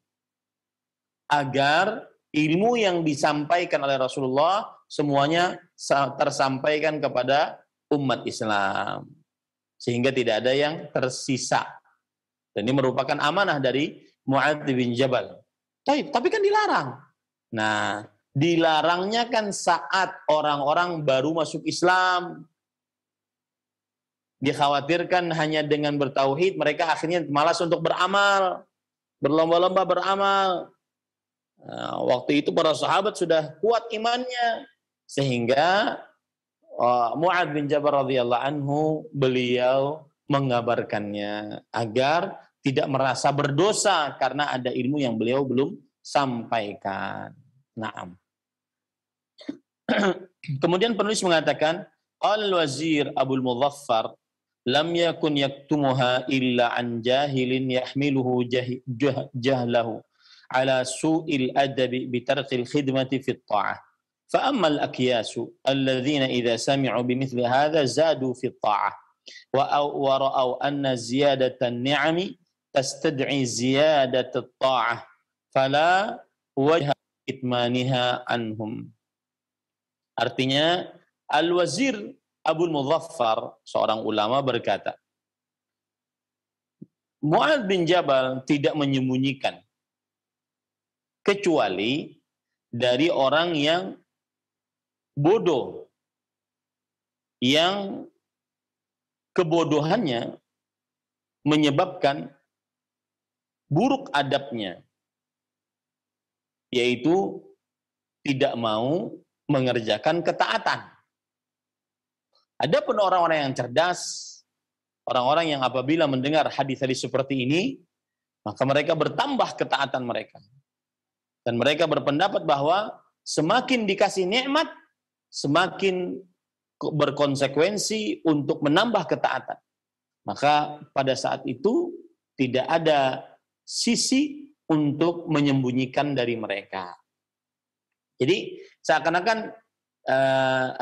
agar ilmu yang disampaikan oleh Rasulullah semuanya tersampaikan kepada umat Islam. Sehingga tidak ada yang tersisa. Dan ini merupakan amanah dari Mu'adz bin Jabal. Tapi kan dilarang. Nah, dilarangnya kan saat orang-orang baru masuk Islam. Dikhawatirkan hanya dengan bertauhid, mereka akhirnya malas untuk beramal. Berlomba-lomba beramal. Nah, waktu itu para sahabat sudah kuat imannya. Sehingga Mu'adz bin Jabal radhiyallahu anhu beliau mengabarkannya agar tidak merasa berdosa karena ada ilmu yang beliau belum sampaikan. Naam. Kemudian penulis mengatakan, Al-Wazir Abul Mudhaffar lam yakun yaktumuha illa an jahilin yahmiluhu jahlahu ala su'il adabi bitarqil khidmati fit ta'ah. فأما الأكياس الذين إذا سمعوا بمثل هذا زادوا في الطاعة ورأوا أن زيادة النعم تستدعي زيادة الطاعة فلا وجه إتمانها عنهم. Artinya, Al-Wazir Abul Mudhaffar, seorang ulama, berkata, Mu'adz bin Jabal tidak menyembunyikan kecuali dari orang yang bodoh, yang kebodohannya menyebabkan buruk adabnya, yaitu tidak mau mengerjakan ketaatan. Adapun orang-orang yang cerdas, orang-orang yang apabila mendengar hadis-hadis seperti ini, maka mereka bertambah ketaatan mereka. Dan mereka berpendapat bahwa semakin dikasih nikmat, semakin berkonsekuensi untuk menambah ketaatan. Maka pada saat itu tidak ada sisi untuk menyembunyikan dari mereka. Jadi seakan-akan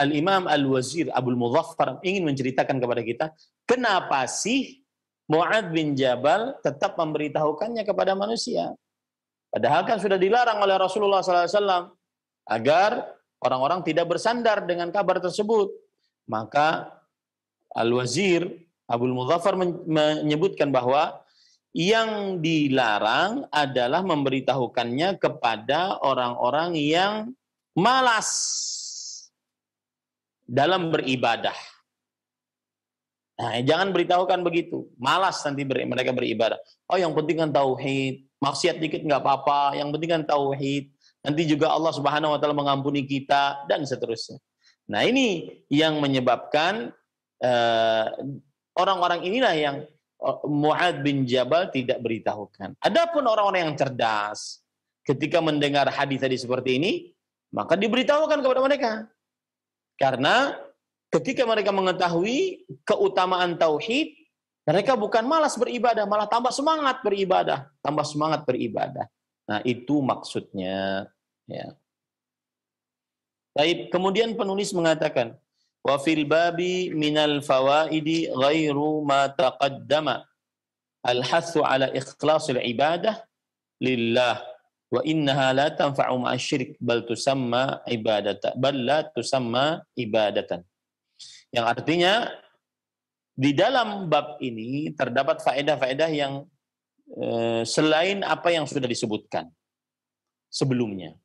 Al-Imam Al-Wazir Abul Mudhaffar ingin menceritakan kepada kita, kenapa sih Mu'adz bin Jabal tetap memberitahukannya kepada manusia? Padahal kan sudah dilarang oleh Rasulullah SAW agar orang-orang tidak bersandar dengan kabar tersebut. Maka Al-Wazir Abul Mudhaffar menyebutkan bahwa yang dilarang adalah memberitahukannya kepada orang-orang yang malas dalam beribadah. Nah, jangan beritahukan begitu. Malas nanti mereka beribadah. Oh, yang penting kan tauhid. Maksiat dikit nggak apa-apa. Yang penting kan tauhid. Nanti juga Allah Subhanahu wa taala mengampuni kita dan seterusnya. Nah, ini yang menyebabkan orang-orang inilah yang Mu'adz bin Jabal tidak beritahukan. Adapun orang-orang yang cerdas, ketika mendengar hadis-hadis seperti ini, maka diberitahukan kepada mereka. Karena ketika mereka mengetahui keutamaan tauhid, mereka bukan malas beribadah, malah tambah semangat beribadah, tambah semangat beribadah. Nah, itu maksudnya. Ya. Baik, kemudian penulis mengatakan, wa fil babi minal fawaidi ghairu ma taqaddama al-hathu ala ikhlasil ibadah lillah wa innaha la tanfa'u ma'asyirik bal tusamma ibadatan bal la tusamma ibadatan. Yang artinya di dalam bab ini terdapat faedah-faedah yang selain apa yang sudah disebutkan sebelumnya,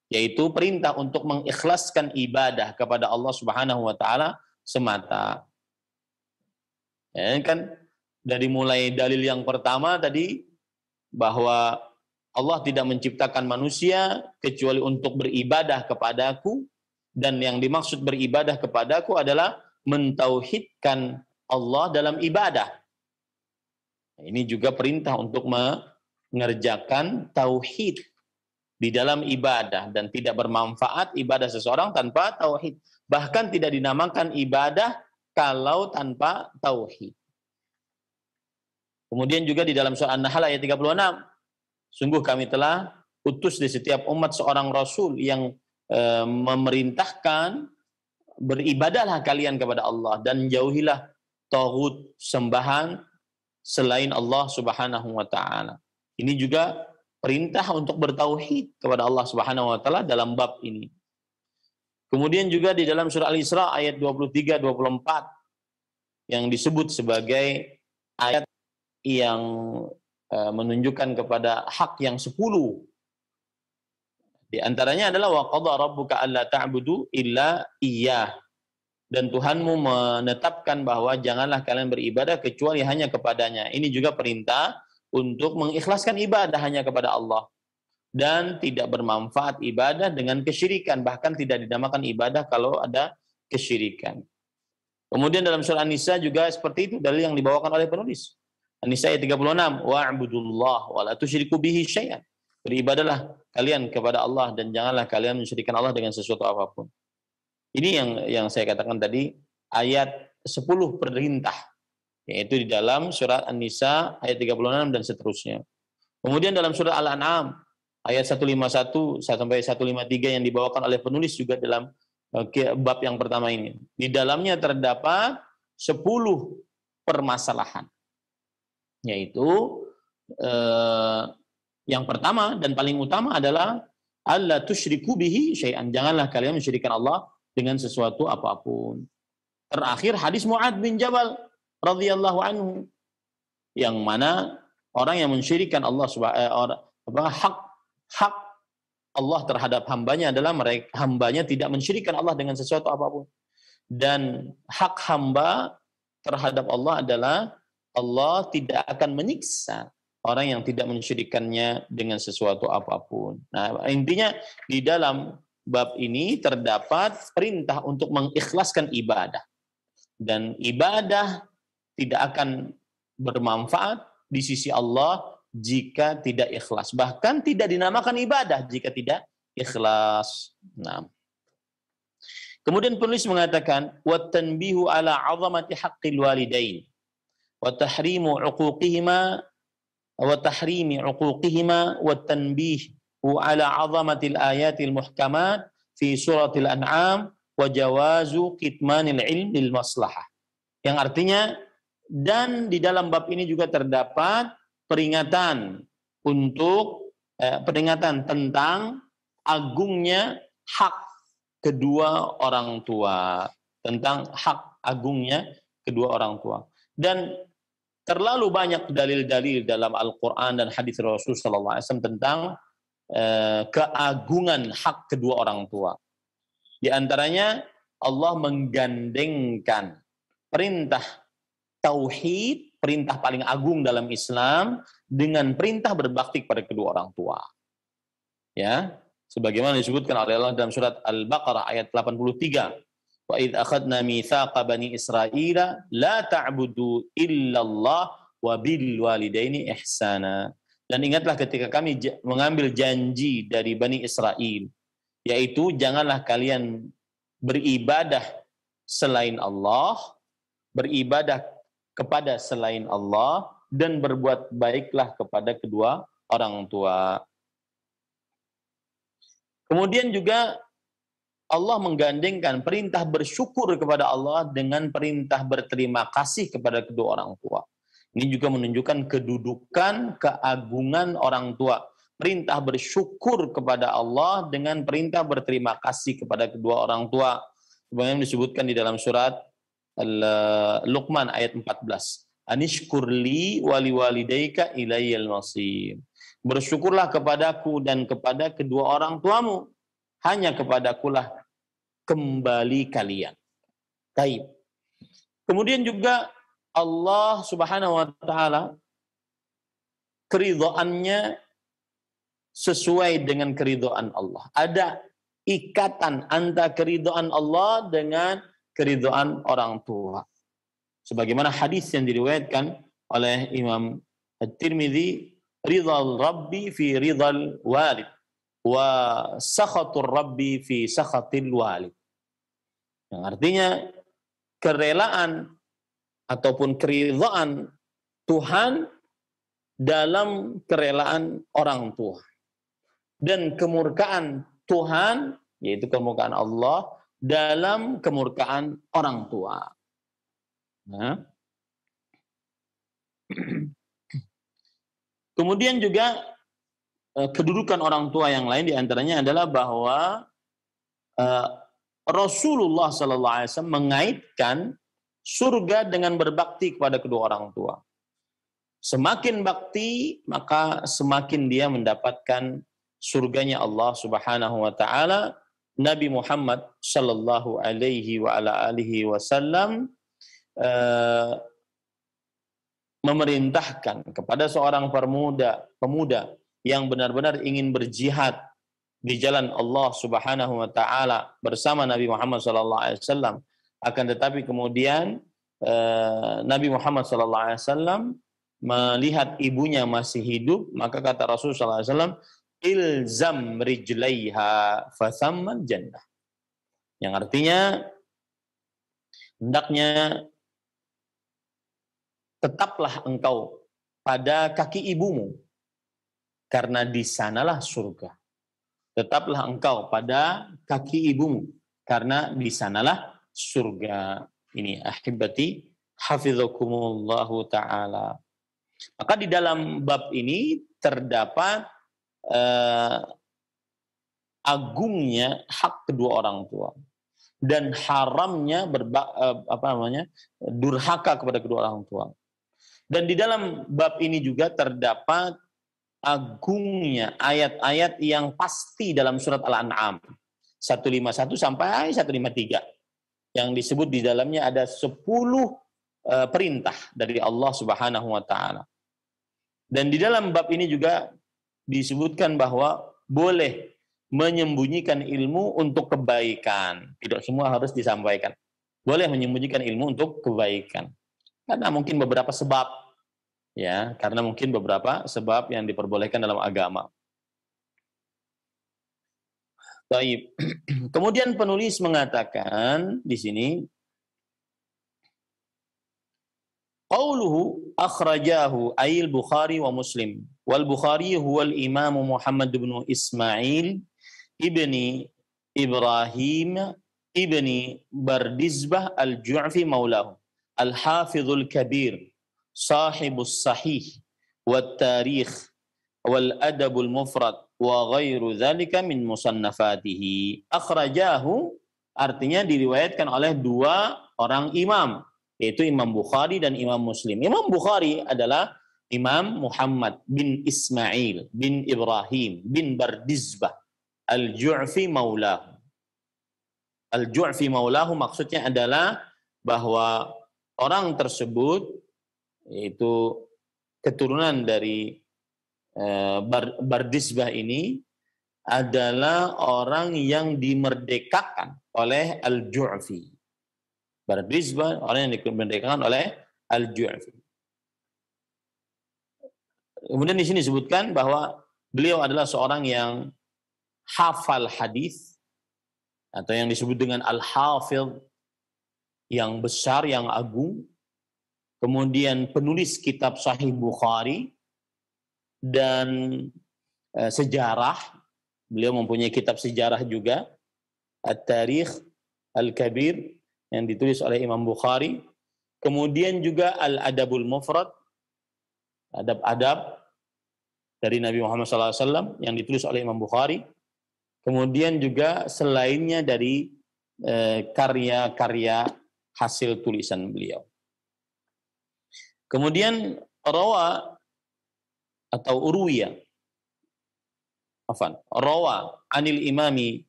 yaitu perintah untuk mengikhlaskan ibadah kepada Allah Subhanahu wa taala semata. Ya kan, dari mulai dalil yang pertama tadi bahwa Allah tidak menciptakan manusia kecuali untuk beribadah kepadaku, dan yang dimaksud beribadah kepadaku adalah mentauhidkan Allah dalam ibadah. Ini juga perintah untuk mengerjakan tauhid di dalam ibadah, dan tidak bermanfaat ibadah seseorang tanpa tauhid. Bahkan tidak dinamakan ibadah kalau tanpa tauhid. Kemudian juga di dalam surah An-Nahl ayat 36, sungguh kami telah utus di setiap umat seorang rasul yang memerintahkan beribadahlah kalian kepada Allah dan jauhilah taghut, sembahan selain Allah Subhanahu wa taala. Ini juga perintah untuk bertauhid kepada Allah Subhanahu wa taala dalam bab ini. Kemudian juga di dalam surah Al-Isra ayat 23 24 yang disebut sebagai ayat yang menunjukkan kepada hak yang 10. Di antaranya adalah wa qadha rabbuka alla ta'budu illa iyyah. Dan Tuhanmu menetapkan bahwa janganlah kalian beribadah kecuali hanya kepadanya. Ini juga perintah untuk mengikhlaskan ibadah hanya kepada Allah. Dan tidak bermanfaat ibadah dengan kesyirikan. Bahkan tidak dinamakan ibadah kalau ada kesyirikan. Kemudian dalam surah An-Nisa juga seperti itu, dalil yang dibawakan oleh penulis. An-Nisa ayat 36, wa'budullah wa la tusyriku bihi syai'an. Beribadahlah kalian kepada Allah dan janganlah kalian mensyirikkan Allah dengan sesuatu apapun. Ini yang saya katakan tadi, ayat 10 perintah, yaitu di dalam surat An-Nisa ayat 36 dan seterusnya. Kemudian dalam surat Al-An'am ayat 151 sampai 153 yang dibawakan oleh penulis juga dalam bab yang pertama ini. Di dalamnya terdapat 10 permasalahan, yaitu yang pertama dan paling utama adalah alla tusyriku bihi syai'an, janganlah kalian mensyirikkan Allah dengan sesuatu apapun. Terakhir hadis Mu'adz bin Jabal radhiyallahu anhu, yang mana orang yang mensyirikkan Allah hak Allah terhadap hambanya adalah hambanya tidak mensyirikkan Allah dengan sesuatu apapun. Dan hak hamba terhadap Allah adalah Allah tidak akan menyiksa orang yang tidak mensyirikkannya dengan sesuatu apapun. Nah, intinya di dalam bab ini terdapat perintah untuk mengikhlaskan ibadah. Dan ibadah tidak akan bermanfaat di sisi Allah jika tidak ikhlas. Bahkan tidak dinamakan ibadah jika tidak ikhlas. Nah. Kemudian penulis mengatakan, وَالتَّنْبِيهُ عَلَى عَظَمَةِ حَقِّ الْوَالِدَيْنِ وَتَحْرِيمُ عُقُوقِهِمَا وَالتَّنْبِيهُ على عظمة الآيات المحكمات في سورة الأنعام وجواز كتمان العلم للمصلحة. Yang artinya, dan di dalam bab ini juga terdapat peringatan tentang agungnya hak kedua orang tua, tentang hak agungnya kedua orang tua. Dan terlalu banyak dalil-dalil dalam Al-Quran dan hadis Rasulullah SAW tentang keagungan hak kedua orang tua. Di antaranya Allah menggandengkan perintah tauhid, perintah paling agung dalam Islam, dengan perintah berbakti kepada kedua orang tua. Ya, sebagaimana disebutkan oleh Allah dalam surat Al-Baqarah ayat 83. Wa idz akhadna mitsaqa bani Israila la ta'budu illallah wa bil walidaini ihsana. Dan ingatlah ketika kami mengambil janji dari Bani Israel, yaitu janganlah kalian beribadah selain Allah, beribadah kepada selain Allah, dan berbuat baiklah kepada kedua orang tua. Kemudian juga Allah menggandengkan perintah bersyukur kepada Allah dengan perintah berterima kasih kepada kedua orang tua. Ini juga menunjukkan kedudukan, keagungan orang tua. perintah bersyukur kepada Allah dengan perintah berterima kasih kepada kedua orang tua. Sebagaimana disebutkan di dalam surat Luqman ayat 14. Anishkurli wali walidayka ilayyal masir. Bersyukurlah kepadaku dan kepada kedua orang tuamu. Hanya kepadakulah kembali kalian. Baik. Kemudian juga Allah Subhanahu wa taala keridhaannya sesuai dengan keridhaan Allah. Ada ikatan antara keridhaan Allah dengan keridhaan orang tua. Sebagaimana hadis yang diriwayatkan oleh Imam At-Tirmidzi, ridhal rabbi fi ridhal walid wa sakhatur rabbi fi sakhatil walid. Yang artinya kerelaan ataupun keridhaan Tuhan dalam kerelaan orang tua. Dan kemurkaan Tuhan, yaitu kemurkaan Allah, dalam kemurkaan orang tua. Nah. Kemudian juga kedudukan orang tua yang lain diantaranya adalah bahwa Rasulullah SAW mengaitkan surga dengan berbakti kepada kedua orang tua. Semakin bakti, maka semakin dia mendapatkan surganya Allah Subhanahu wa taala. Nabi Muhammad sallallahu alaihi wa ala alihi wasallam memerintahkan kepada seorang pemuda yang benar-benar ingin berjihad di jalan Allah Subhanahu wa taala bersama Nabi Muhammad sallallahu alaihi wasallam, akan tetapi kemudian Nabi Muhammad sallallahu alaihi wasallam melihat ibunya masih hidup, maka kata Rasulullah sallallahu alaihi wasallam, ilzam rijlaiha fasammal jannah. Yang artinya hendaknya tetaplah engkau pada kaki ibumu, karena di sanalah surga. Tetaplah engkau pada kaki ibumu, karena di sanalah surga. Ini ahibati hafizakumullahu ta'ala. Maka di dalam bab ini terdapat agungnya hak kedua orang tua dan haramnya durhaka kepada kedua orang tua. Dan di dalam bab ini juga terdapat agungnya ayat-ayat yang pasti dalam surat Al-An'am 151 sampai 153 yang disebut di dalamnya ada 10 perintah dari Allah Subhanahu wa taala. Dan di dalam bab ini juga disebutkan bahwa boleh menyembunyikan ilmu untuk kebaikan. Tidak semua harus disampaikan. Boleh menyembunyikan ilmu untuk kebaikan. Karena mungkin beberapa sebab, ya, karena mungkin beberapa sebab yang diperbolehkan dalam agama. Baik. Kemudian penulis mengatakan di sini, qauluhu akhrajahu ayil Bukhari wa Muslim. Wal Bukhari huwa al-Imam Muhammad bin Ismail ibni Ibrahim ibni Bardizbah al-Ju'fi maulahu al-Hafidhul Kabir sahibus sahih wat tarikh wal adabul mufrad wa ghairu dzalika min musannafatihi. Akhrajahu artinya diriwayatkan oleh dua orang imam, yaitu Imam Bukhari dan Imam Muslim. Imam Bukhari adalah Imam Muhammad bin Ismail bin Ibrahim bin Bardizbah al-Ju'fi maulahu. Al-Ju'fi maulahu maksudnya adalah bahwa orang tersebut, yaitu keturunan dari Bardizbah ini, adalah orang yang dimerdekakan oleh Al-Ju'fi. Bardizbah, orang yang dimerdekakan oleh Al-Ju'fi. Kemudian di sini disebutkan bahwa beliau adalah seorang yang hafal hadis atau yang disebut dengan al-hafidh, yang besar, yang agung. Kemudian penulis kitab Sahih Bukhari dan sejarah. Beliau mempunyai kitab sejarah juga, At-Tarikh Al-Kabir yang ditulis oleh Imam Bukhari. Kemudian juga Al-Adabul Mufrad, adab-adab, dari Nabi Muhammad SAW yang ditulis oleh Imam Bukhari. Kemudian juga selainnya dari karya-karya hasil tulisan beliau. Kemudian rawa atau urwiya, rawa anil imami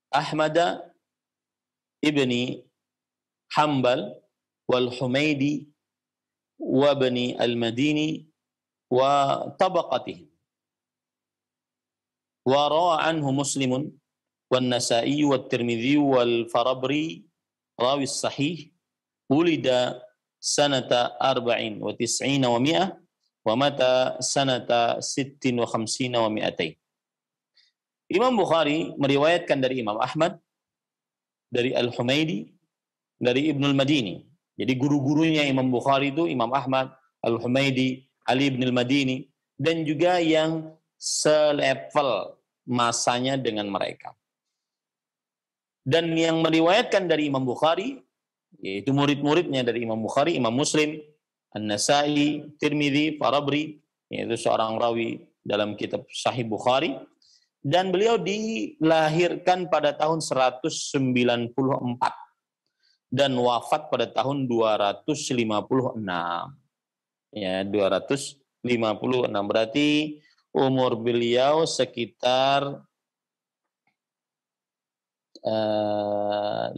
Ahmad ibni Hanbal wal Humaidi wa bani al-Madini wa tabaqatihim. Wa rawa anhu Muslimun wan Nasa'i wat Tirmidzi wal Farabri rawi sahih ulida sanata 94 wa 100 wa mata sanata 56 wa 200. Imam Bukhari meriwayatkan dari Imam Ahmad, dari Al-Humaidi, dari Ibnul Madini. Jadi guru-gurunya Imam Bukhari itu Imam Ahmad, Al-Humaidi, Ali ibn al-Madini, dan juga yang selevel masanya dengan mereka. Dan yang meriwayatkan dari Imam Bukhari, yaitu murid-muridnya dari Imam Bukhari, Imam Muslim, An-Nasa'i, Tirmidzi, Farabri, yaitu seorang rawi dalam kitab Sahih Bukhari, dan beliau dilahirkan pada tahun 194 dan wafat pada tahun 256. Ya, 256 berarti umur beliau sekitar 56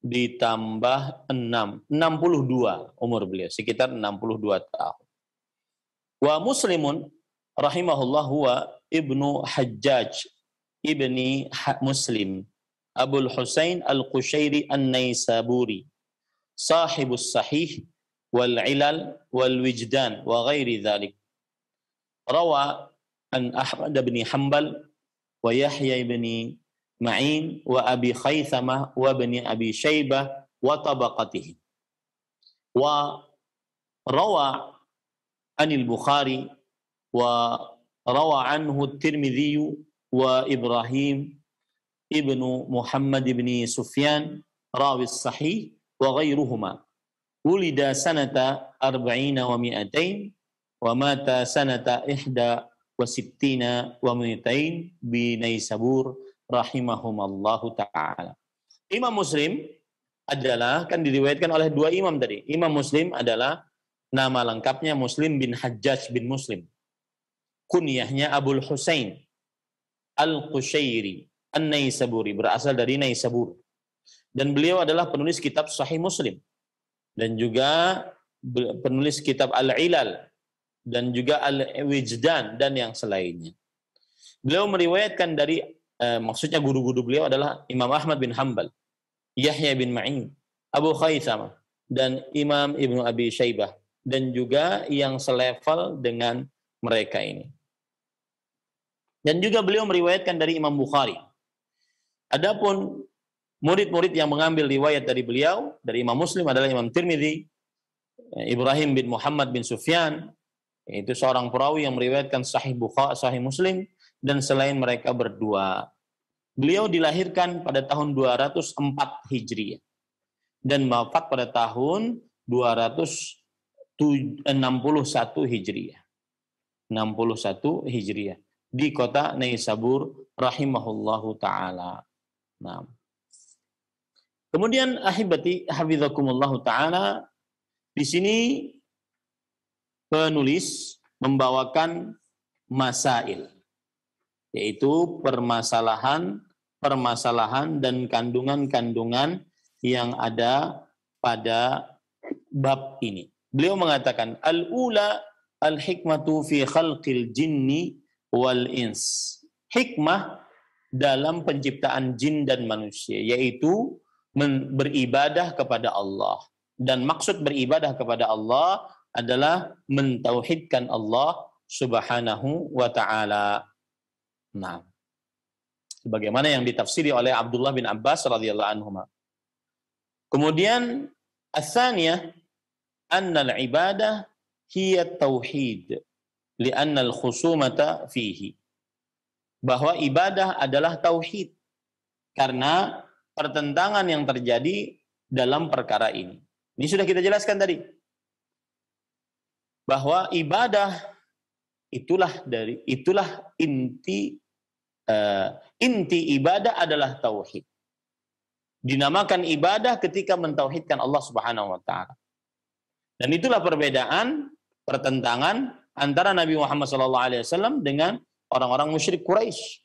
ditambah 6, 62 umur beliau, sekitar 62 tahun. Wa Muslimun rahimahullah huwa Ibnu Hajjaj ibni Muslim Abul Husain Al-Qushairi An-Naisaburi sahibus sahih wal ilal wal wijdan wa ghairi dhalik. Rawa an Ahmad bin Hanbal wa Yahya ibni Ma'in wa Abi Khaythamah wa bani Abi Shaybah wa tabaqatihi. Wa rawa anil Bukhari wa rawa anhu Tirmidzi wa Ibrahim ibnu Muhammad ibni Sufyan rawi sahih wa ghairuhuma. Wulida sanata 40 wa 200 wa mata sanata 61 wa 200 bi Naisabur rahimahumallahu ta'ala. Imam Muslim adalah, kan diriwayatkan oleh dua imam tadi. Imam Muslim adalah nama lengkapnya Muslim bin Hajjaj bin Muslim. Kunyahnya Abul Husain Al-Qushairi An-Naisaburi, berasal dari Naisabur. Dan beliau adalah penulis kitab Sahih Muslim dan juga penulis kitab Al-Ilal dan juga Al-Wijdan dan yang selainnya. Beliau meriwayatkan dari maksudnya guru-guru beliau adalah Imam Ahmad bin Hanbal, Yahya bin Ma'in, Abu Khaythamah, dan Imam Ibnu Abi Shaybah, dan juga yang selevel dengan mereka ini. Dan juga beliau meriwayatkan dari Imam Bukhari. Adapun murid-murid yang mengambil riwayat dari beliau, dari Imam Muslim adalah Imam Tirmidzi, Ibrahim bin Muhammad bin Sufyan, yaitu seorang perawi yang meriwayatkan Sahih Bukhari, Sahih Muslim, dan selain mereka berdua. Beliau dilahirkan pada tahun 204 Hijriah dan wafat pada tahun 261 Hijriah. 61 Hijriah di kota Naisabur rahimahullahu taala. Nah. Kemudian ahibati hafizakumullahu taala, di sini penulis membawakan masail, yaitu permasalahan dan kandungan-kandungan yang ada pada bab ini. Beliau mengatakan al-ula al-hikmatu fi khalqil jinni wal ins. Hikmah dalam penciptaan jin dan manusia, yaitu beribadah kepada Allah. Dan maksud beribadah kepada Allah adalah mentauhidkan Allah subhanahu wa ta'ala. Nah, sebagaimana yang ditafsiri oleh Abdullah bin Abbas radhiyallahu anhuma. Kemudian ats-tsaniyah anna al-ibadah hiya tauhid li'anna al-khusumata fihi. Bahwa ibadah adalah tauhid karena pertentangan yang terjadi dalam perkara ini. Ini sudah kita jelaskan tadi. bahwa ibadah itulah inti ibadah adalah tauhid. Dinamakan ibadah ketika mentauhidkan Allah Subhanahu wa taala. Dan itulah pertentangan antara Nabi Muhammad SAW dengan orang-orang musyrik Quraisy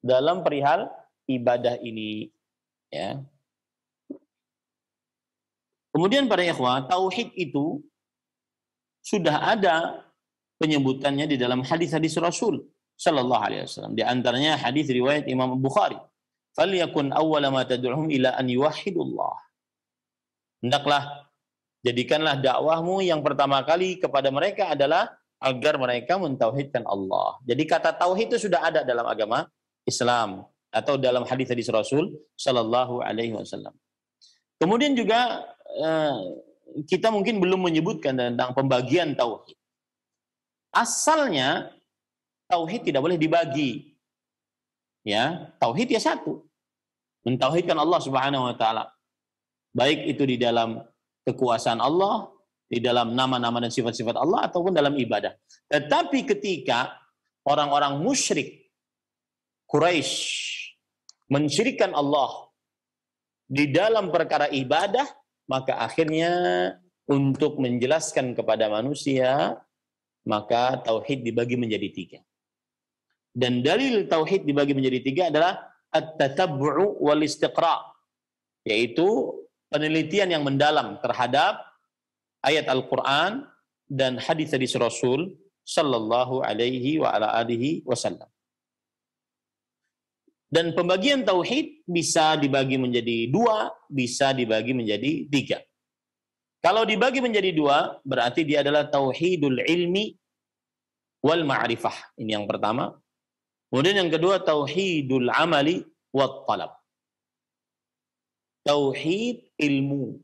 dalam perihal ibadah ini, ya. Kemudian para ikhwah, tauhid itu sudah ada penyebutannya di dalam hadis-hadis Rasul sallallahu alaihi wasallam. Di antaranya hadis riwayat Imam Bukhari, "Falyakun awwala ma tad'uhum ila an yuwahhidullah." Hendaklah jadikanlah dakwahmu yang pertama kali kepada mereka adalah agar mereka mentauhidkan Allah. Jadi kata tauhid itu sudah ada dalam agama Islam atau dalam hadis-hadis Rasul sallallahu alaihi wasallam. Kemudian juga kita mungkin belum menyebutkan tentang pembagian tauhid. Asalnya tauhid tidak boleh dibagi. Ya, tauhid ya satu. Mentauhidkan Allah Subhanahu wa taala. Baik itu di dalam kekuasaan Allah, di dalam nama-nama dan sifat-sifat Allah ataupun dalam ibadah. Tetapi ketika orang-orang musyrik Quraisy mensyirikkan Allah di dalam perkara ibadah, maka akhirnya untuk menjelaskan kepada manusia, maka tauhid dibagi menjadi tiga. Dan dalil tauhid dibagi menjadi tiga adalah at-tatabbu'u wal istiqra', yaitu penelitian yang mendalam terhadap ayat Al-Quran dan hadis-hadis Rasul sallallahu alaihi wa ala alihi wasallam. Dan pembagian tauhid bisa dibagi menjadi dua, bisa dibagi menjadi tiga. Kalau dibagi menjadi dua, berarti dia adalah tauhidul ilmi wal ma'rifah. Ini yang pertama. Kemudian yang kedua, tauhidul amali wat talab. Tauhid ilmu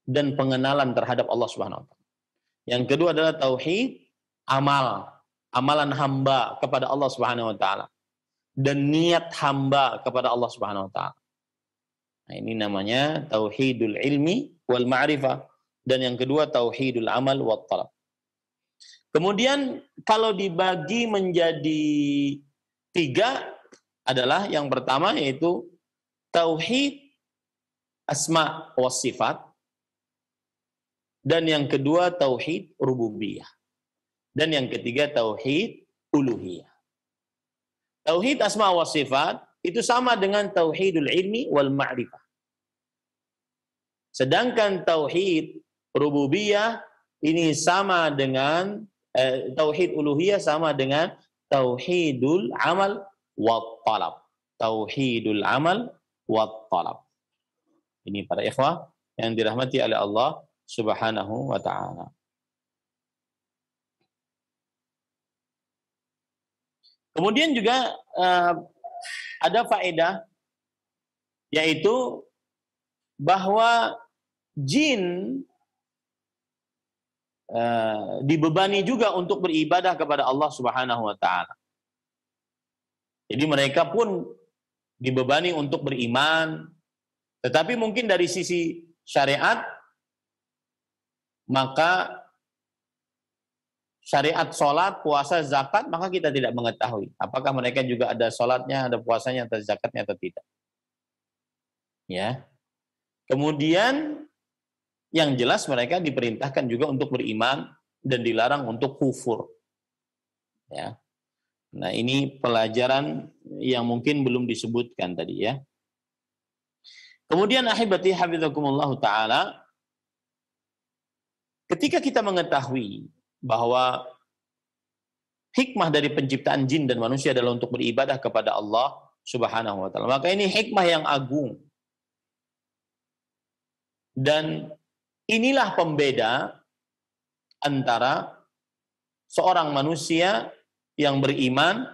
dan pengenalan terhadap Allah Subhanahu wa taala. Yang kedua adalah tauhid amalan hamba kepada Allah Subhanahu wa taala. Dan niat hamba kepada Allah Subhanahu wa taala. Nah, ini namanya tauhidul ilmi wal ma'rifah, dan yang kedua tauhidul amal wat talab. Kemudian kalau dibagi menjadi tiga adalah yang pertama yaitu tauhid asma was sifat, dan yang kedua tauhid rububiyah, dan yang ketiga tauhid uluhiyah. Tauhid asma wa sifat itu sama dengan tauhidul ilmi wal ma'rifah. Sedangkan tauhid rububiyah ini sama dengan tauhid uluhiyah sama dengan tauhidul amal wa talab. Tauhidul amal wa talab. Ini para ikhwah yang dirahmati oleh Allah Subhanahu wa taala. Kemudian juga ada faedah, yaitu bahwa jin dibebani juga untuk beribadah kepada Allah Subhanahu wa taala. Jadi mereka pun dibebani untuk beriman, tetapi mungkin dari sisi syariat, maka syariat sholat, puasa, zakat, maka kita tidak mengetahui apakah mereka juga ada sholatnya, ada puasanya, atau zakatnya atau tidak. Ya. Kemudian yang jelas mereka diperintahkan juga untuk beriman dan dilarang untuk kufur. Ya. Nah, ini pelajaran yang mungkin belum disebutkan tadi, ya. Kemudian ahibati hafizakumullah taala, ketika kita mengetahui bahwa hikmah dari penciptaan jin dan manusia adalah untuk beribadah kepada Allah Subhanahu wa taala, maka ini hikmah yang agung. Dan inilah pembeda antara seorang manusia yang beriman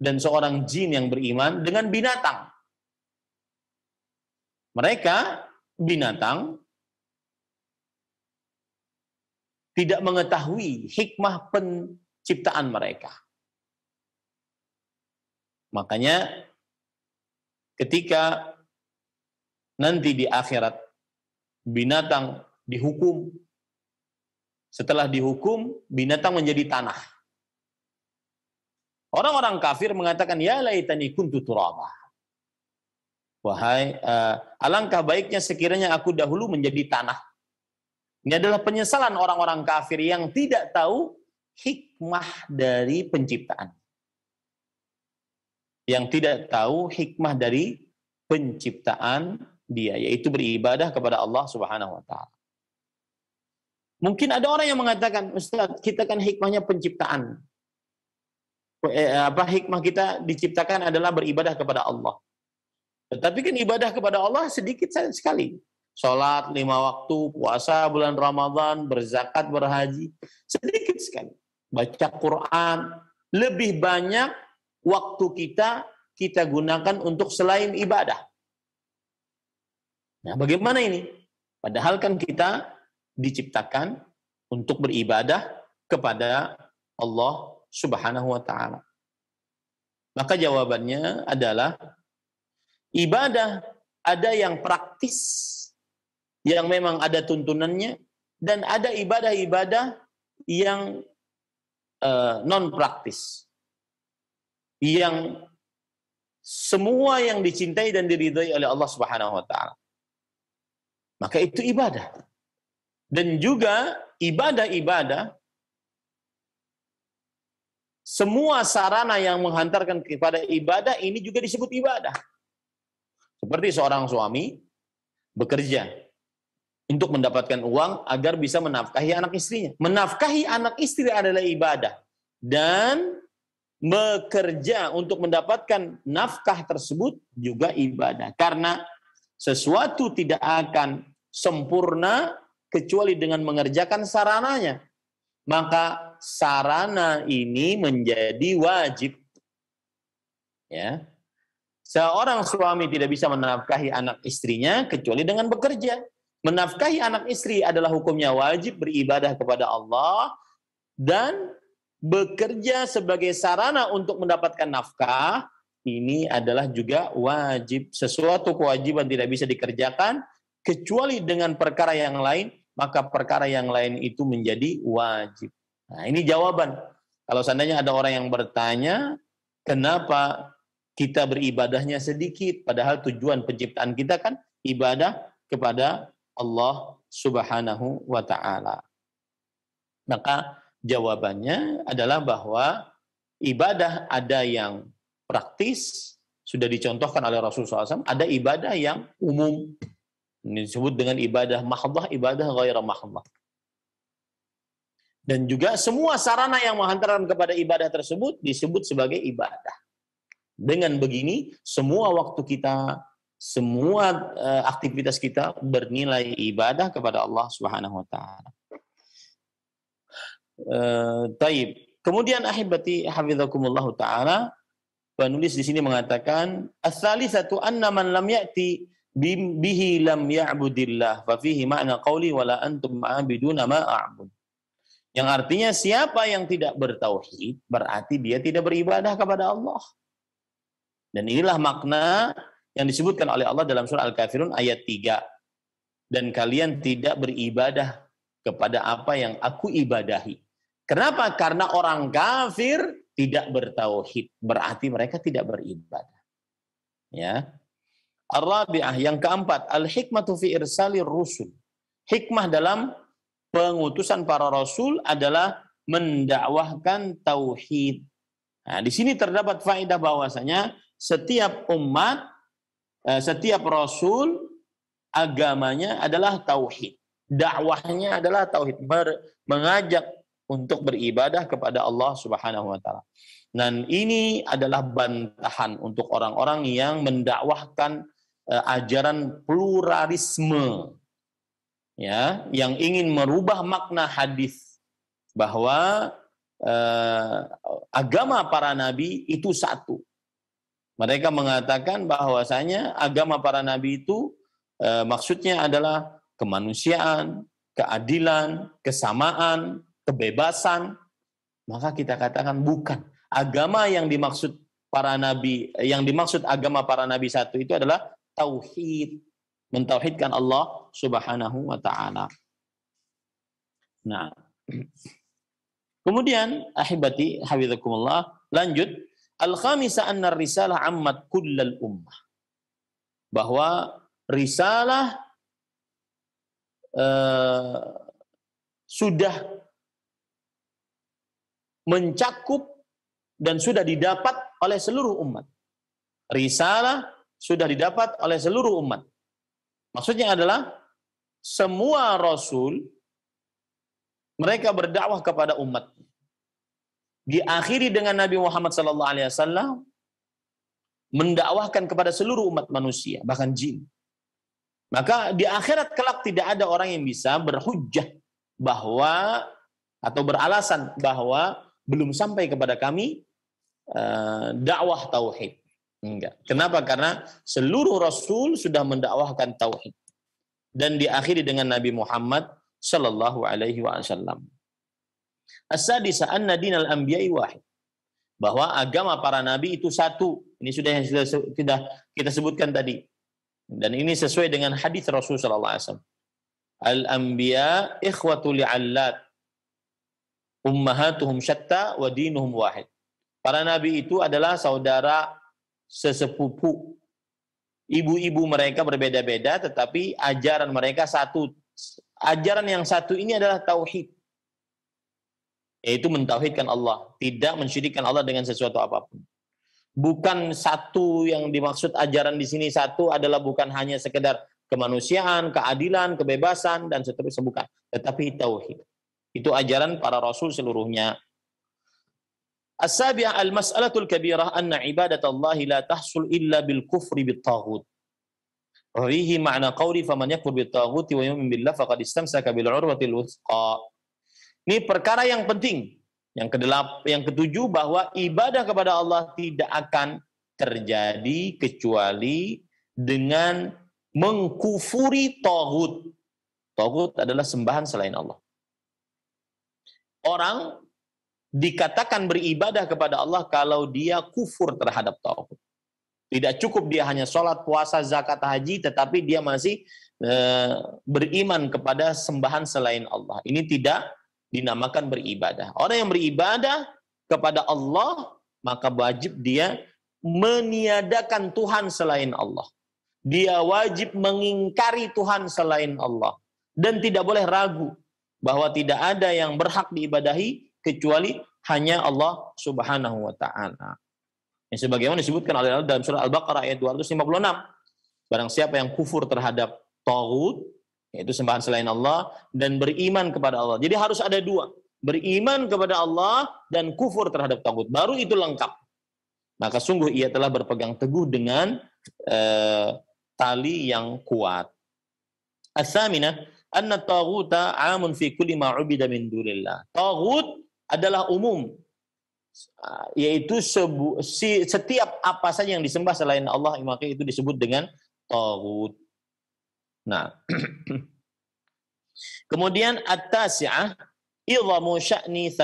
dan seorang jin yang beriman dengan binatang. Mereka binatang tidak mengetahui hikmah penciptaan mereka. Makanya ketika nanti di akhirat binatang dihukum Setelah dihukum, binatang menjadi tanah. Orang-orang kafir mengatakan, ya laitani kuntu turaba. Wahai, alangkah baiknya sekiranya aku dahulu menjadi tanah. Ini adalah penyesalan orang-orang kafir yang tidak tahu hikmah dari penciptaan. Yang tidak tahu hikmah dari penciptaan dia, yaitu beribadah kepada Allah Subhanahu wa taala. Mungkin ada orang yang mengatakan, Ustaz, kita kan hikmahnya penciptaan. Hikmah kita diciptakan adalah beribadah kepada Allah. Tetapi kan ibadah kepada Allah sedikit sekali. Sholat 5 waktu, puasa bulan Ramadan, berzakat, berhaji, sedikit sekali. Baca Quran, lebih banyak waktu kita gunakan untuk selain ibadah. Nah, bagaimana ini? Padahal kan kita diciptakan untuk beribadah kepada Allah Subhanahu wa taala. Maka jawabannya adalah ibadah ada yang praktis, yang memang ada tuntunannya, dan ada ibadah-ibadah yang non-praktis. Yang semua yang dicintai dan diridhai oleh Allah Subhanahu wa taala. Maka itu ibadah. Dan juga ibadah-ibadah, semua sarana yang menghantarkan kepada ibadah ini juga disebut ibadah. Seperti seorang suami bekerja untuk mendapatkan uang agar bisa menafkahi anak istrinya. Menafkahi anak istri adalah ibadah. Dan bekerja untuk mendapatkan nafkah tersebut juga ibadah. Karena sesuatu tidak akan sempurna kecuali dengan mengerjakan sarananya. Maka sarana ini menjadi wajib. Ya. Seorang suami tidak bisa menafkahi anak istrinya kecuali dengan bekerja. Menafkahi anak istri adalah hukumnya wajib, beribadah kepada Allah, dan bekerja sebagai sarana untuk mendapatkan nafkah, ini adalah juga wajib. Sesuatu kewajiban tidak bisa dikerjakan kecuali dengan perkara yang lain, maka perkara yang lain itu menjadi wajib. Nah, ini jawaban. Kalau seandainya ada orang yang bertanya, kenapa kita beribadahnya sedikit, padahal tujuan penciptaan kita kan ibadah kepada Allah Subhanahu wa ta'ala. Maka jawabannya adalah bahwa ibadah ada yang praktis, sudah dicontohkan oleh Rasulullah SAW, ada ibadah yang umum. Ini disebut dengan ibadah mahdhah, ibadah ghairah mahdhah. Dan juga semua sarana yang menghantarkan kepada ibadah tersebut disebut sebagai ibadah. Dengan begini, semua waktu kita, semua aktivitas kita bernilai ibadah kepada Allah Subhanahu wa taala. Taib. Kemudian ahibati hafizakumullah taala, penulis di sini mengatakan, "Ats-tsalitsatu anna man lam ya'ti bihi lam ya'budillah, fa fihi ma'na qauli wala antum ma'abiduna ma a'bud." Yang artinya siapa yang tidak bertauhid berarti dia tidak beribadah kepada Allah. Dan inilah makna yang disebutkan oleh Allah dalam surah Al-Kafirun ayat 3. Dan kalian tidak beribadah kepada apa yang aku ibadahi. Kenapa? Karena orang kafir tidak bertauhid, berarti mereka tidak beribadah. Ya. Ar-rabi'ah, yang keempat, al-hikmatu fi irsalir rusul. Hikmah dalam pengutusan para rasul adalah mendakwahkan tauhid. Nah, di sini terdapat faedah bahwasanya setiap umat, setiap rasul agamanya adalah tauhid. Dakwahnya adalah tauhid, mengajak untuk beribadah kepada Allah Subhanahu wa taala. Dan ini adalah bantahan untuk orang-orang yang mendakwahkan ajaran pluralisme. Ya, yang ingin merubah makna hadis bahwa agama para nabi itu satu. Mereka mengatakan bahwasanya agama para nabi itu maksudnya adalah kemanusiaan, keadilan, kesamaan, kebebasan. Maka kita katakan bukan. Agama yang dimaksud para nabi, yang dimaksud agama para nabi satu itu adalah tauhid. Mentauhidkan Allah Subhanahu wa taala. Nah, Kemudian ahibati hafizakumullah, lanjut, al-khamisa anna risalah ammat kullal ummah. Bahwa risalah sudah mencakup dan sudah didapat oleh seluruh umat. Risalah sudah didapat oleh seluruh umat. Maksudnya adalah semua rasul mereka berdakwah kepada umat. Diakhiri dengan Nabi Muhammad SAW mendakwahkan kepada seluruh umat manusia, bahkan jin. Maka di akhirat kelak tidak ada orang yang bisa berhujjah bahwa atau beralasan bahwa belum sampai kepada kami dakwah tauhid. Enggak. Kenapa? Karena seluruh rasul sudah mendakwahkan tauhid dan diakhiri dengan Nabi Muhammad sallallahu alaihi wasallam. As-sadisa anna dinal anbiya'i wahid. Bahwa agama para nabi itu satu. Ini sudah kita sebutkan tadi. Dan ini sesuai dengan hadis Rasul sallallahu alaihi wasallam. Al-anbiya ikhwatu li'allat. Ummahatuhum syatta wa dinuhum wahid. Para nabi itu adalah saudara sesepupu. Ibu-ibu mereka berbeda-beda tetapi ajaran mereka satu. Ajaran yang satu ini adalah tauhid. Yaitu mentauhidkan Allah, tidak mensyirikkan Allah dengan sesuatu apapun. Bukan satu yang dimaksud ajaran di sini satu adalah bukan hanya sekedar kemanusiaan, keadilan, kebebasan dan seterusnya, bukan, tetapi tauhid. Itu ajaran para rasul seluruhnya. As-sabi'ah al-mas'alatul kabirah anna ibadatallahi la tahsul illa bil kufri bit taghut. Wa fihi ma'na qawli faman yakfur bit taghut wa yu'min billah faqad istamsaka bil 'urwatil wuthqa. Ini perkara yang penting. Yang ketujuh, bahwa ibadah kepada Allah tidak akan terjadi kecuali dengan mengkufuri taghut. Taghut adalah sembahan selain Allah. Orang dikatakan beribadah kepada Allah kalau dia kufur terhadap taghut. Tidak cukup dia hanya sholat, puasa, zakat, haji, tetapi dia masih beriman kepada sembahan selain Allah. Ini tidak dinamakan beribadah. Orang yang beribadah kepada Allah, maka wajib dia meniadakan Tuhan selain Allah. Dia wajib mengingkari Tuhan selain Allah. Dan tidak boleh ragu bahwa tidak ada yang berhak diibadahi kecuali hanya Allah Subhanahu wa ta'ala. Yang sebagaimana disebutkan oleh Allah dalam surah Al-Baqarah ayat 256. Barang siapa yang kufur terhadap taghut, yaitu sembahan selain Allah, dan beriman kepada Allah. Jadi harus ada dua. Beriman kepada Allah dan kufur terhadap taghut. Baru itu lengkap. Maka sungguh ia telah berpegang teguh dengan tali yang kuat. As-saminah anna taghuta 'amun fi kulli ma 'ubida min dunillah. Taghut adalah umum, yaitu setiap apa saja yang disembah selain Allah, maka itu disebut dengan taghut. Nah, kemudian at-tasi'ah idhamu sya'ni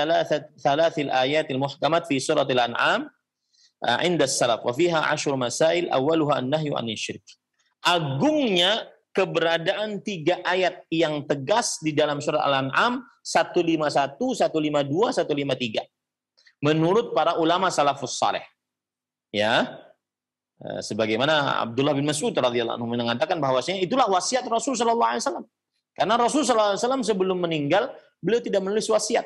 thalathil ayatil muhkamat fi suratil an'am inda salaf wa fiha 10 masail awwaluha an-nahyu 'anil syirk. Agungnya keberadaan 3 ayat yang tegas di dalam surah Al-An'am 151, 152, 153. Menurut para ulama salafus saleh. Ya. Sebagaimana Abdullah bin Mas'ud radhiyallahu anhu mengatakan bahwasanya itulah wasiat Rasul sallallahu alaihi wasallam. Karena Rasul sallallahu alaihi wasallam sebelum meninggal beliau tidak menulis wasiat.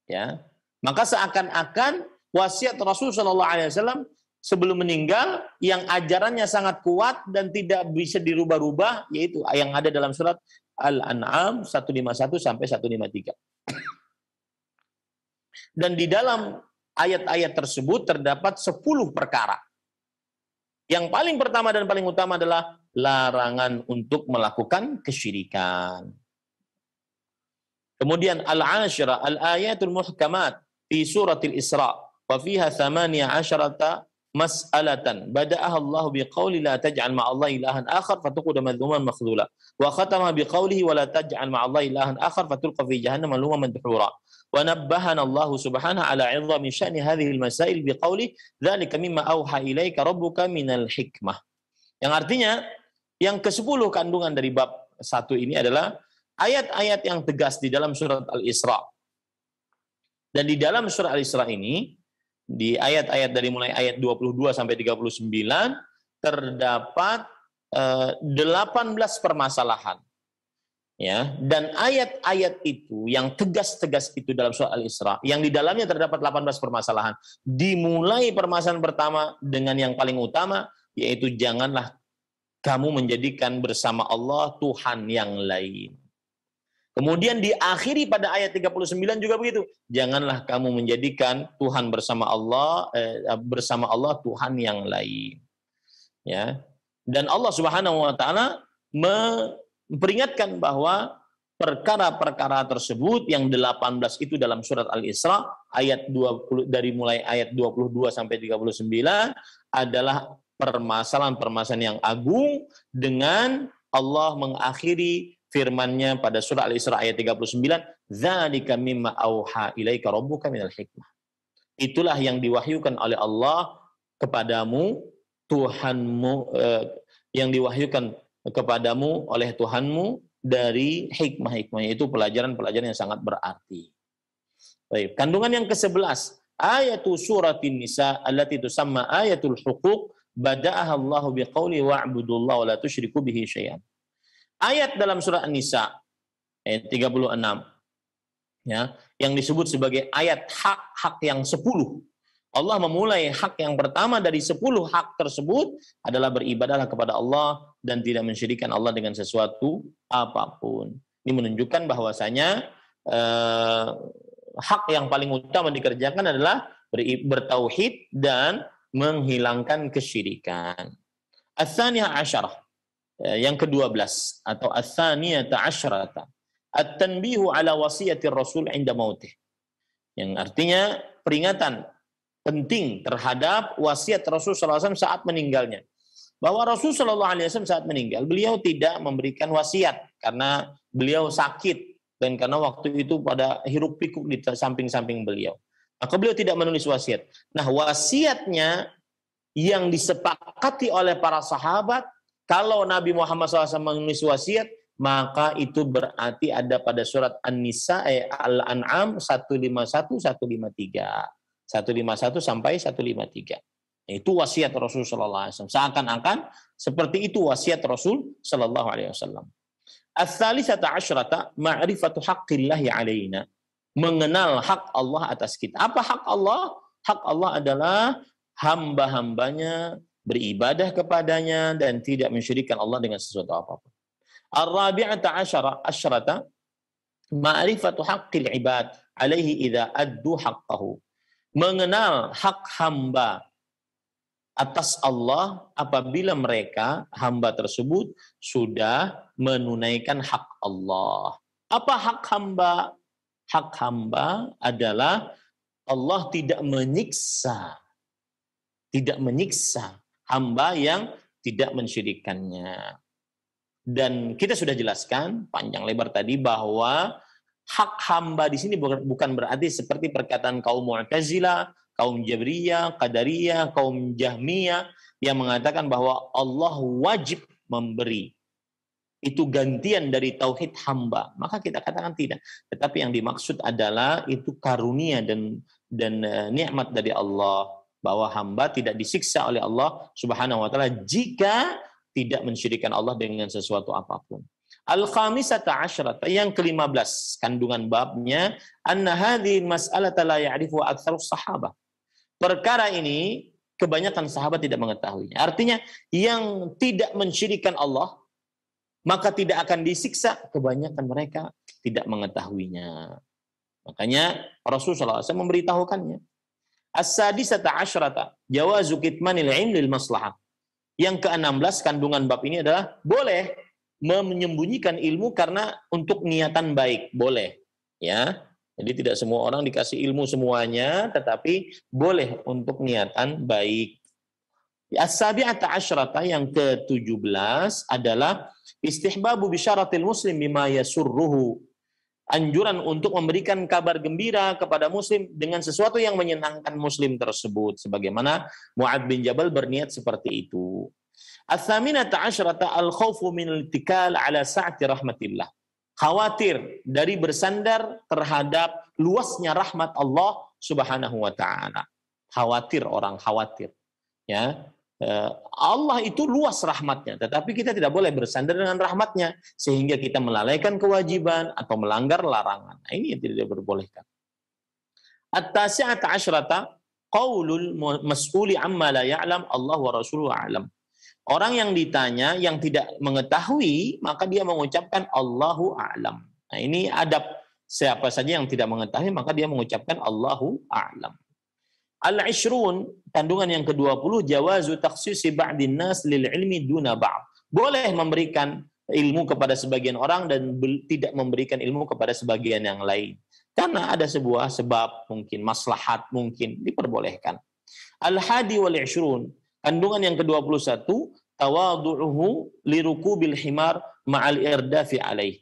Ya. Maka seakan-akan wasiat Rasul sallallahu alaihi wasallam sebelum meninggal yang ajarannya sangat kuat dan tidak bisa dirubah-rubah, yaitu yang ada dalam surat Al-An'am 151 sampai 153. Dan di dalam ayat-ayat tersebut terdapat 10 perkara. Yang paling pertama dan paling utama adalah larangan untuk melakukan kesyirikan. Kemudian al-ashra al-ayatul muhkamat fi suratil Isra wa fiha 18 mas'alatan bada'aha Allah biqauli la taj'al ma'allahi ilahan akhar fatuqda madhuman makhdhula wa khatama biqaulihi wa la taj'al ma'allahi ilahan akhar fatulqa fi jahannam maluman madhura. ونبهنا الله سبحانه على عظم شأن هذه المسائل بقوله ذلك مما أوحى إليك ربك من الحكمة. Yang artinya yang ke-10 kandungan dari bab 1 ini adalah ayat-ayat yang tegas di dalam surat Al-Isra. Dan di dalam surat Al-Isra ini, di ayat-ayat dari mulai ayat 22 sampai 39, terdapat 18 permasalahan. Ya, dan ayat-ayat itu yang tegas-tegas itu dalam surat Al-Isra, yang di dalamnya terdapat 18 permasalahan. Dimulai permasalahan pertama dengan yang paling utama, yaitu janganlah kamu menjadikan bersama Allah Tuhan yang lain. Kemudian diakhiri pada ayat 39 juga begitu. Janganlah kamu menjadikan Tuhan bersama Allah Tuhan yang lain. Ya. Dan Allah Subhanahu wa taala memperingatkan bahwa perkara-perkara tersebut yang 18 itu dalam surat Al-Isra ayat 20 dari mulai ayat 22 sampai 39 adalah permasalahan-permasalahan yang agung, dengan Allah mengakhiri firman-Nya pada surah Al-Isra ayat 39, "Dzalika mimma auha ilaika rabbuka minal hikmah." Itulah yang diwahyukan oleh Allah kepadamu, Tuhanmu, yang diwahyukan kepadamu oleh Tuhanmu dari hikmah-hikmah, yaitu pelajaran-pelajaran yang sangat berarti. Baik, kandungan yang ke-11, ayatu suratin nisa allati tusamma ayatul huquq, bada'aha Allahu biqauli wa'budullaha wa la tusyriku bihi syai'an. Ayat dalam surah An-Nisa ayat 36, ya, yang disebut sebagai ayat hak-hak yang 10. Allah memulai hak yang pertama dari 10 hak tersebut adalah beribadahlah kepada Allah dan tidak mensyirikkan Allah dengan sesuatu apapun. Ini menunjukkan bahwasanya hak yang paling utama dikerjakan adalah bertauhid dan menghilangkan kesyirikan. Ats-tsaniyah asyarah, yang ke-12 atau ats-tsaniyata asyarata, at-tanbihu ala wasiyatir rasul 'inda mautih. Yang artinya peringatan penting terhadap wasiat Rasul sallallahu alaihi wasallam saat meninggalnya. Bahwa Rasul sallallahu alaihi wasallam saat meninggal, beliau tidak memberikan wasiat karena beliau sakit dan karena waktu itu pada hiruk pikuk di samping-samping beliau. Maka beliau tidak menulis wasiat. Nah, wasiatnya yang disepakati oleh para sahabat, kalau Nabi Muhammad SAW menulis wasiat, maka itu berarti ada pada surat An-Nisa Al-An'am 151 153. 151 sampai 153. Itu wasiat Rasul sallallahu alaihi wasallam. Seakan-akan seperti itu wasiat Rasul sallallahu alaihi wasallam. Ats-tsalisata asyrata ma'rifatu haqqillahi alaina. Mengenal hak Allah atas kita. Apa hak Allah? Hak Allah adalah hamba-hambanya beribadah kepadanya dan tidak mensyirikkan Allah dengan sesuatu apapun. Ar-rabi'ata asyrata ma'rifatu haqqil ibad alaihi idza addu haqqahu. Mengenal hak hamba atas Allah apabila mereka, hamba tersebut, sudah menunaikan hak Allah. Apa hak hamba? Hak hamba adalah Allah tidak menyiksa hamba yang tidak mensyirikannya. Dan kita sudah jelaskan panjang lebar tadi bahwa hak hamba di sini bukan berarti seperti perkataan kaum Mu'tazilah, kaum Jabriyah, Qadariyah, kaum Jahmiyah yang mengatakan bahwa Allah wajib memberi. Itu gantian dari tauhid hamba. Maka kita katakan tidak. Tetapi yang dimaksud adalah itu karunia dan nikmat dari Allah, bahwa hamba tidak disiksa oleh Allah Subhanahu wa taala jika tidak mensyirikkan Allah dengan sesuatu apapun. Al-khamisata asyrata, yang ke-15 kandungan babnya, anna hadhihi mas'alata la ya'rifu aktsarus sahabah. Perkara ini kebanyakan sahabat tidak mengetahuinya. Artinya yang tidak mensyirikkan Allah maka tidak akan disiksa, kebanyakan mereka tidak mengetahuinya. Makanya Rasulullah SAW memberitahukannya. As-sadisata asyrata jawazu kitmanil ilm lil maslahah. Yang ke-16 kandungan bab ini adalah boleh menyembunyikan ilmu karena untuk niatan baik, boleh, ya. Jadi tidak semua orang dikasih ilmu semuanya, tetapi boleh untuk niatan baik. As-sabi'ata asyrata, yang ke-17 adalah istihbabu bisyaratil muslim bima yasurruhu. Anjuran untuk memberikan kabar gembira kepada muslim dengan sesuatu yang menyenangkan muslim tersebut, sebagaimana Mu'adz bin Jabal berniat seperti itu. Ats-tsaminata asyrata al-khaufu min al-ittikal ala sa'ati rahmatillah. khawatir dari bersandar terhadap luasnya rahmat Allah Subhanahu wa taala. Khawatir, orang khawatir. Ya. Allah itu luas rahmatnya, tetapi kita tidak boleh bersandar dengan rahmatnya sehingga kita melalaikan kewajiban atau melanggar larangan. Nah, ini yang tidak diperbolehkan. At-tasi'ata asyrata qaulul mas'uli amma la ya'lam Allah wa rasuluhu a'lam. Orang yang ditanya yang tidak mengetahui maka dia mengucapkan Allahu a'lam. Nah, ini adab, siapa saja yang tidak mengetahui maka dia mengucapkan Allahu a'lam. Al-ishrun, kandungan yang ke-20, jawazu takhsisi ba'din nas lil ilmi duna ba'd. Boleh memberikan ilmu kepada sebagian orang dan tidak memberikan ilmu kepada sebagian yang lain. Karena ada sebuah sebab, mungkin maslahat, mungkin diperbolehkan. Al-hadi wal ishrun, kandungan yang ke-21, tawadu'uhu lirukubil himar ma'al irdafi alaih.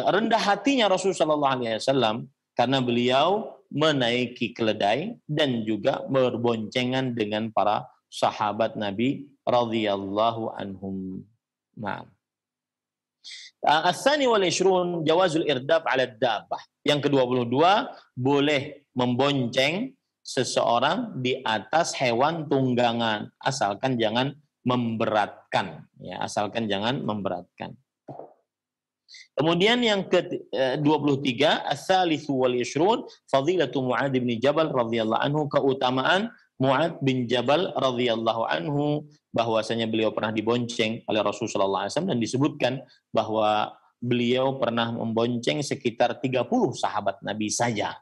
Rendah hatinya Rasulullah SAW karena beliau menaiki keledai dan juga berboncengan dengan para sahabat Nabi radhiyallahu anhum. Nah, As-sani wal ishrun jawazul irdaf 'ala dabbah. Yang ke-22, boleh membonceng seseorang di atas hewan tunggangan asalkan jangan memberatkan, ya, asalkan jangan memberatkan. Kemudian yang ke-23, as-salisu wal ishrun fadilatu Mu'adz bin Jabal radhiyallahu anhu, keutamaan Mu'adz bin Jabal radhiyallahu anhu, bahwasanya beliau pernah dibonceng oleh Rasulullah SAW dan disebutkan bahwa beliau pernah membonceng sekitar 30 sahabat Nabi saja.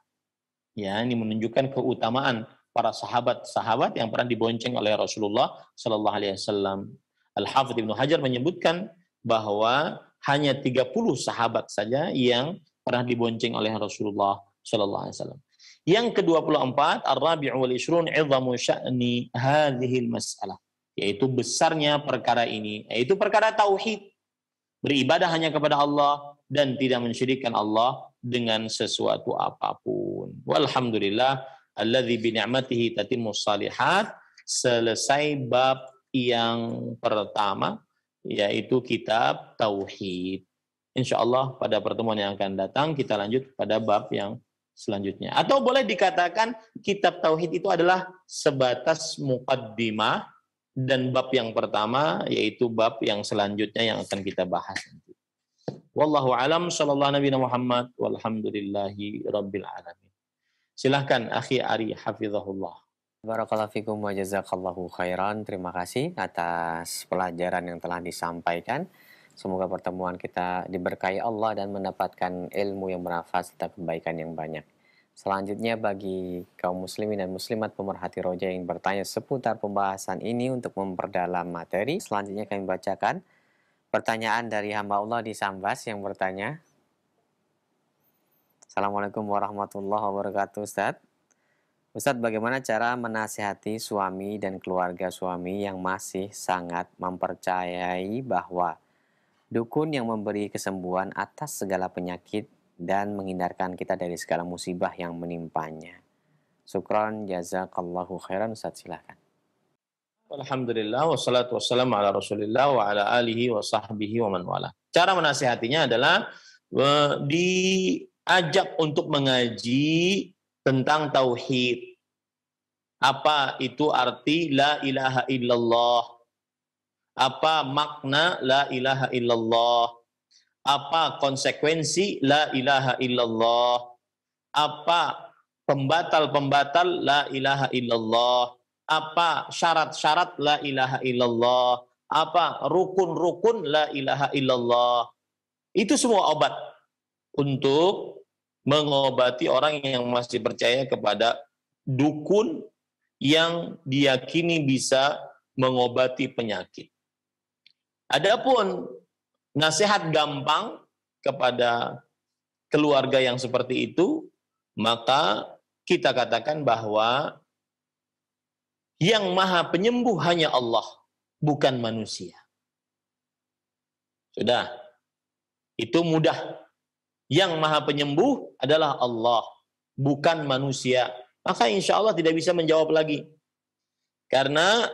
Ya, ini menunjukkan keutamaan para sahabat-sahabat yang pernah dibonceng oleh Rasulullah sallallahu alaihi wasallam. Al-Hafidz Ibnu Hajar menyebutkan bahwa hanya 30 sahabat saja yang pernah dibonceng oleh Rasulullah sallallahu alaihi wasallam. Yang ke-24, ar-rabi'u wal ishrun 'idhamu sya'ni hadhil mas'alah, yaitu besarnya perkara ini, yaitu perkara tauhid, beribadah hanya kepada Allah dan tidak mensyirikkan Allah dengan sesuatu apapun. Walhamdulillah alladzi bi ni'matihi tatimmus shalihat. Selesai bab yang pertama, yaitu kitab tauhid. Insyaallah pada pertemuan yang akan datang kita lanjut pada bab yang selanjutnya. Atau boleh dikatakan kitab tauhid itu adalah sebatas muqaddimah, dan bab yang pertama yaitu bab yang selanjutnya yang akan kita bahas nanti. Wallahu alam, sallallahu nabiyana Muhammad walhamdulillahi rabbil alamin. Silahkan akhi Ari hafizahullah.
Barakallahu fikum wa jazakallahu khairan. Terima kasih atas pelajaran yang telah disampaikan. Semoga pertemuan kita diberkahi Allah dan mendapatkan ilmu yang bermanfaat serta kebaikan yang banyak. Selanjutnya bagi kaum muslimin dan muslimat pemerhati roja yang bertanya seputar pembahasan ini untuk memperdalam materi, selanjutnya kami bacakan pertanyaan dari hamba Allah di Sambas yang bertanya. Assalamualaikum warahmatullahi wabarakatuh, Ustadz. Ustadz, bagaimana cara menasihati suami dan keluarga suami yang masih sangat mempercayai bahwa dukun yang memberi kesembuhan atas segala penyakit dan menghindarkan kita dari segala musibah yang menimpanya? Syukran, jazakallahu khairan. Ustadz, silakan.
Alhamdulillah, wassalatu wassalamu ala rasulillah wa ala alihi wa sahbihi wa man wala. Cara menasihatinya adalah diajak untuk mengaji tentang tauhid. Apa itu arti la ilaha illallah? Apa makna la ilaha illallah? Apa konsekuensi la ilaha illallah? Apa pembatal-pembatal la ilaha illallah? Apa syarat-syarat la ilaha illallah? Apa rukun-rukun la ilaha illallah? Itu semua obat untuk mengobati orang yang masih percaya kepada dukun yang diyakini bisa mengobati penyakit. Adapun nasihat gampang kepada keluarga yang seperti itu, maka kita katakan bahwa yang maha penyembuh hanya Allah, bukan manusia. Sudah, itu mudah. Yang maha penyembuh adalah Allah, bukan manusia. Maka insya Allah tidak bisa menjawab lagi. Karena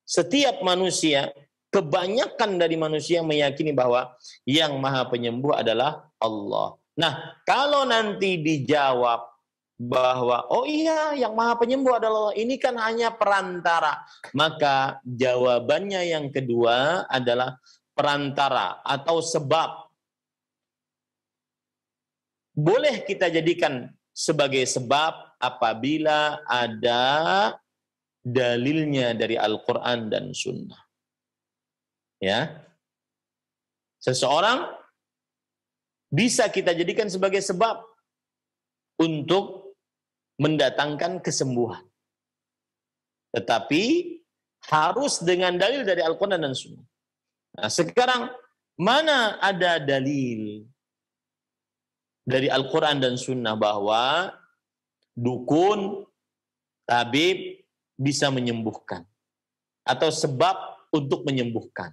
setiap manusia Kebanyakan dari manusia meyakini bahwa yang maha penyembuh adalah Allah. Nah, kalau nanti dijawab bahwa, oh iya yang maha penyembuh adalah Allah, ini kan hanya perantara. Maka jawabannya yang kedua adalah perantara atau sebab. Boleh kita jadikan sebagai sebab apabila ada dalilnya dari Al-Quran dan Sunnah. Ya, seseorang bisa kita jadikan sebagai sebab untuk mendatangkan kesembuhan. Tetapi harus dengan dalil dari Al-Quran dan Sunnah. Nah, sekarang mana ada dalil dari Al-Quran dan Sunnah bahwa dukun, tabib bisa menyembuhkan atau sebab untuk menyembuhkan?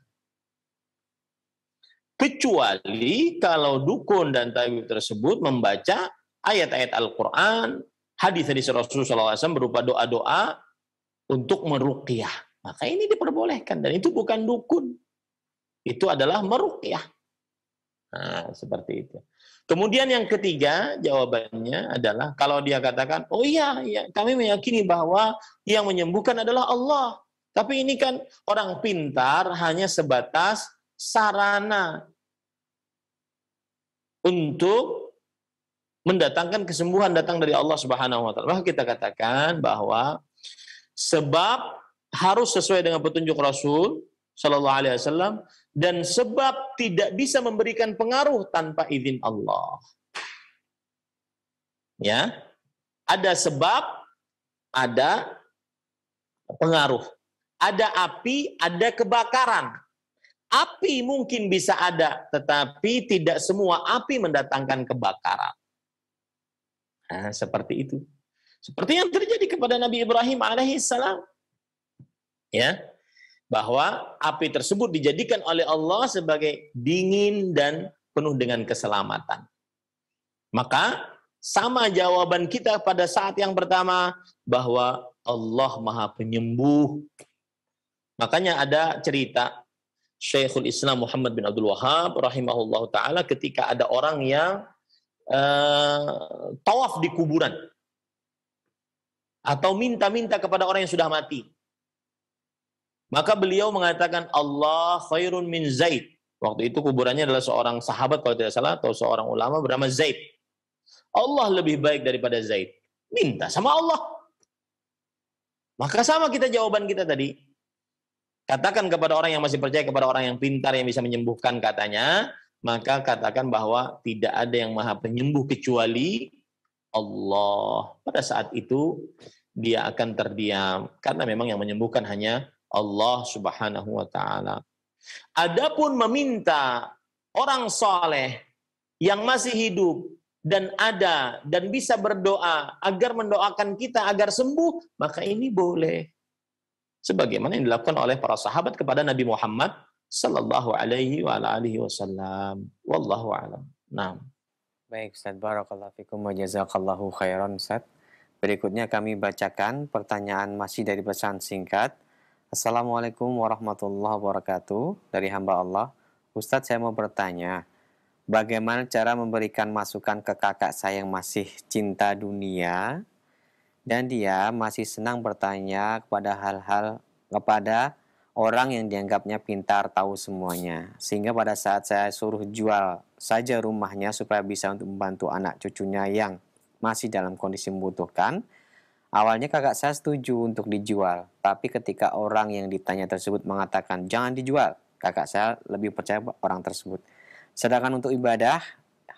Kecuali kalau dukun dan tabib tersebut membaca ayat-ayat Al-Quran, hadis-hadis Rasulullah SAW berupa doa-doa untuk meruqyah. Maka ini diperbolehkan, dan itu bukan dukun. Itu adalah meruqyah. Nah, seperti itu. Kemudian yang ketiga, jawabannya adalah kalau dia katakan, oh iya, kami meyakini bahwa yang menyembuhkan adalah Allah. Tapi ini kan orang pintar hanya sebatas sarana untuk mendatangkan kesembuhan datang dari Allah Subhanahu wa taala. Maka kita katakan bahwa sebab harus sesuai dengan petunjuk Rasul sallallahu alaihi wasallam, dan sebab tidak bisa memberikan pengaruh tanpa izin Allah. Ya. Ada sebab, ada pengaruh. Ada api, ada kebakaran. Api mungkin bisa ada, tetapi tidak semua api mendatangkan kebakaran. Nah, seperti itu. Seperti yang terjadi kepada Nabi Ibrahim alaihissalam. Ya, bahwa api tersebut dijadikan oleh Allah sebagai dingin dan penuh dengan keselamatan. Maka sama jawaban kita pada saat yang pertama, bahwa Allah Maha Penyembuh. Makanya ada cerita Syekhul Islam Muhammad bin Abdul Wahab rahimahullah ta'ala ketika ada orang yang tawaf di kuburan atau minta-minta kepada orang yang sudah mati. Maka beliau mengatakan Allah khairun min Zaid. Waktu itu kuburannya adalah seorang sahabat kalau tidak salah, atau seorang ulama bernama Zaid. Allah lebih baik daripada Zaid. Minta sama Allah. Maka sama kita jawaban kita tadi. Katakan kepada orang yang masih percaya kepada orang yang pintar yang bisa menyembuhkan katanya, maka katakan bahwa tidak ada yang maha penyembuh kecuali Allah. Pada saat itu dia akan terdiam karena memang yang menyembuhkan hanya Allah Subhanahu wa taala. Adapun meminta orang soleh yang masih hidup dan ada dan bisa berdoa agar mendoakan kita agar sembuh, maka ini boleh. Sebagaimana yang dilakukan oleh para sahabat kepada Nabi Muhammad sallallahu alaihi wa alihi wasallam. Wallahu a'lam. Naam.
Baik, Ustaz, barakallahu fikum wa jazakallahu khairan, Ustaz. Berikutnya kami bacakan pertanyaan masih dari pesan singkat. Assalamualaikum warahmatullahi wabarakatuh. Dari hamba Allah. Ustadz, saya mau bertanya, bagaimana cara memberikan masukan ke kakak saya yang masih cinta dunia dan dia masih senang bertanya kepada orang yang dianggapnya pintar tahu semuanya. Sehingga pada saat saya suruh jual saja rumahnya supaya bisa untuk membantu anak cucunya yang masih dalam kondisi membutuhkan, awalnya kakak saya setuju untuk dijual, tapi ketika orang yang ditanya tersebut mengatakan jangan dijual, kakak saya lebih percaya orang tersebut. Sedangkan untuk ibadah,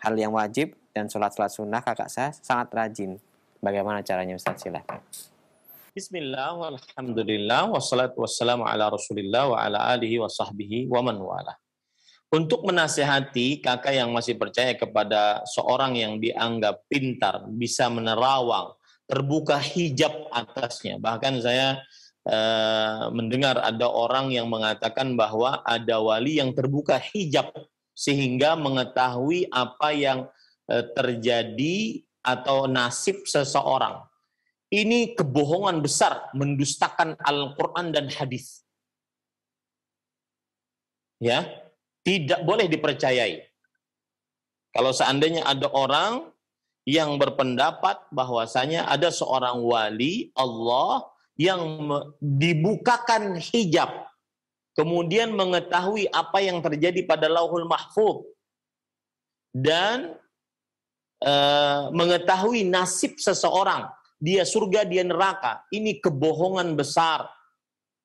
hal yang wajib dan sholat-sholat sunnah kakak saya sangat rajin. Bagaimana caranya, Ustaz? Silakan.
Bismillah, walhamdulillah, wassalatu wassalamu ala rasulillah wa ala alihi wa sahbihi wa man wala. Untuk menasihati kakak yang masih percaya kepada seorang yang dianggap pintar, bisa menerawang, terbuka hijab atasnya. Bahkan saya mendengar ada orang yang mengatakan bahwa ada wali yang terbuka hijab sehingga mengetahui apa yang terjadi atau nasib seseorang. Ini kebohongan besar, mendustakan Al-Quran dan hadis. Ya, tidak boleh dipercayai. Kalau seandainya ada orang yang berpendapat bahwasanya ada seorang wali Allah yang dibukakan hijab, kemudian mengetahui apa yang terjadi pada Lauhul Mahfuz dan mengetahui nasib seseorang, dia surga, dia neraka. Ini kebohongan besar,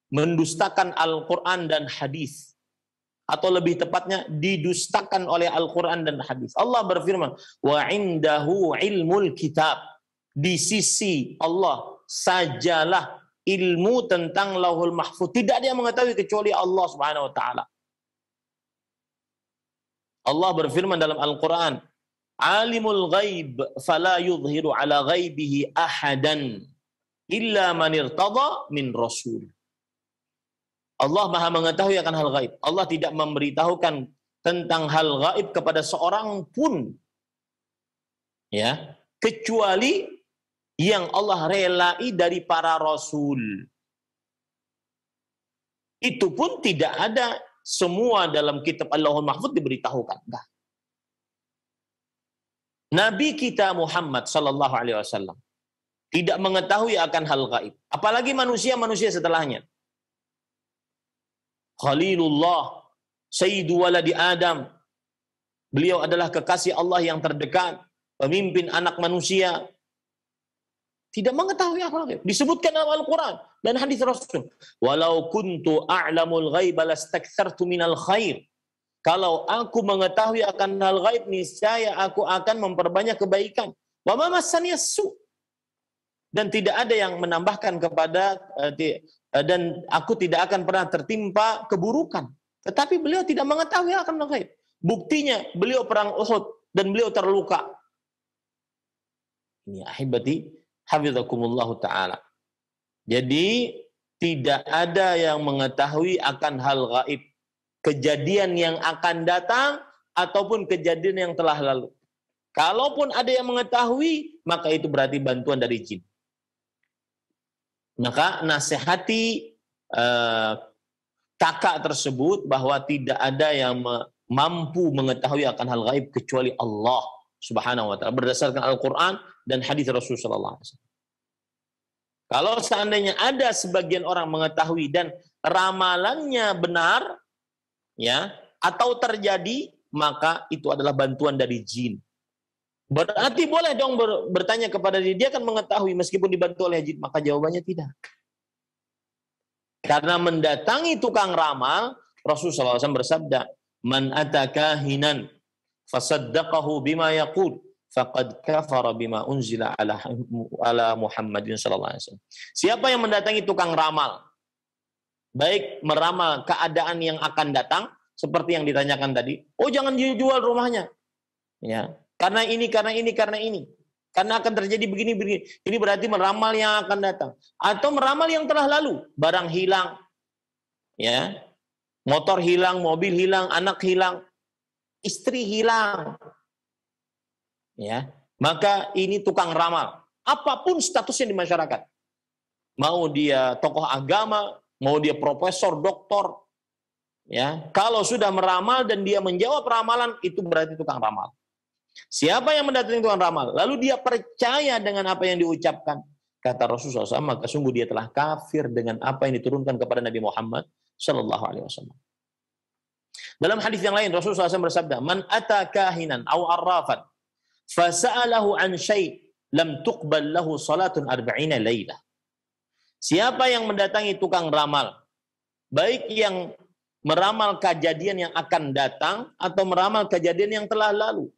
mendustakan Al-Quran dan hadis, atau lebih tepatnya didustakan oleh Al-Quran dan hadis. Allah berfirman, wa indahu ilmul kitab, di sisi Allah sajalah ilmu tentang Lauhul Mahfuz. Tidak ada yang mengetahui kecuali Allah Subhanahu wa taala. Allah berfirman dalam Al-Quran, alimul ghaib fala yudhiru ala ghaibihi ahadan illa man irtada min rasul. Allah Maha mengetahui akan hal gaib. Allah tidak memberitahukan tentang hal gaib kepada seorang pun, ya, kecuali yang Allah relai dari para rasul. Itu pun tidak ada semua dalam kitab Allahul Mahfuz diberitahukan. Enggak. Nabi kita Muhammad sallallahu alaihi wasallam tidak mengetahui akan hal gaib, apalagi manusia-manusia setelahnya. Khalilullah, Sayyidu waladi Adam, beliau adalah kekasih Allah yang terdekat, pemimpin anak manusia, tidak mengetahui hal gaib. Disebutkan dalam Al-Quran dan hadis Rasul, walau kuntu a'lamul ghaiba lastakthartu minal khair. Kalau aku mengetahui akan hal gaib, niscaya aku akan memperbanyak kebaikan. Wa ma massani as-su. Dan tidak ada yang menambahkan kepada dan aku tidak akan pernah tertimpa keburukan. Tetapi beliau tidak mengetahui akan hal gaib. Buktinya beliau perang Uhud dan beliau terluka. Ini ahibati hafizakumullah taala. Jadi tidak ada yang mengetahui akan hal gaib, kejadian yang akan datang ataupun kejadian yang telah lalu. Kalaupun ada yang mengetahui, maka itu berarti bantuan dari jin. Maka nasihati kakak tersebut bahwa tidak ada yang mampu mengetahui akan hal gaib kecuali Allah Subhanahu wa taala berdasarkan Al-Qur'an dan hadis Rasulullah sallallahu alaihi wasallam. Kalau seandainya ada sebagian orang mengetahui dan ramalannya benar, ya, atau terjadi, maka itu adalah bantuan dari jin. Berarti boleh dong bertanya kepada dia akan mengetahui meskipun dibantu oleh jin? Maka jawabannya tidak. Karena mendatangi tukang ramal, Rasulullah SAW bersabda, man atakahinan fasaddaqahu bima yaqul faqad kafara bima unzila ala Muhammadin sallallahu alaihi wasallam. Siapa yang mendatangi tukang ramal, baik meramal keadaan yang akan datang, seperti yang ditanyakan tadi, oh jangan dijual rumahnya, ya, karena ini, karena akan terjadi begini. Ini berarti meramal yang akan datang, atau meramal yang telah lalu, barang hilang, ya, motor hilang, mobil hilang, anak hilang, istri hilang, ya, maka ini tukang ramal, apapun statusnya di masyarakat, mau dia tokoh agama, mau dia profesor, doktor, ya, kalau sudah meramal dan dia menjawab ramalan, itu berarti tukang ramal. Siapa yang mendatangi tukang ramal, lalu dia percaya dengan apa yang diucapkan, kata Rasulullah SAW, maka sungguh dia telah kafir dengan apa yang diturunkan kepada Nabi Muhammad Sallallahu Alaihi Wasallam. Dalam hadis yang lain, Rasulullah SAW bersabda, man ata kahinan aw arrafan fasa'alahu an syai' lam tuqbal lahu salatun arba'ina laylah. Siapa yang mendatangi tukang ramal, baik yang meramal kejadian yang akan datang atau meramal kejadian yang telah lalu,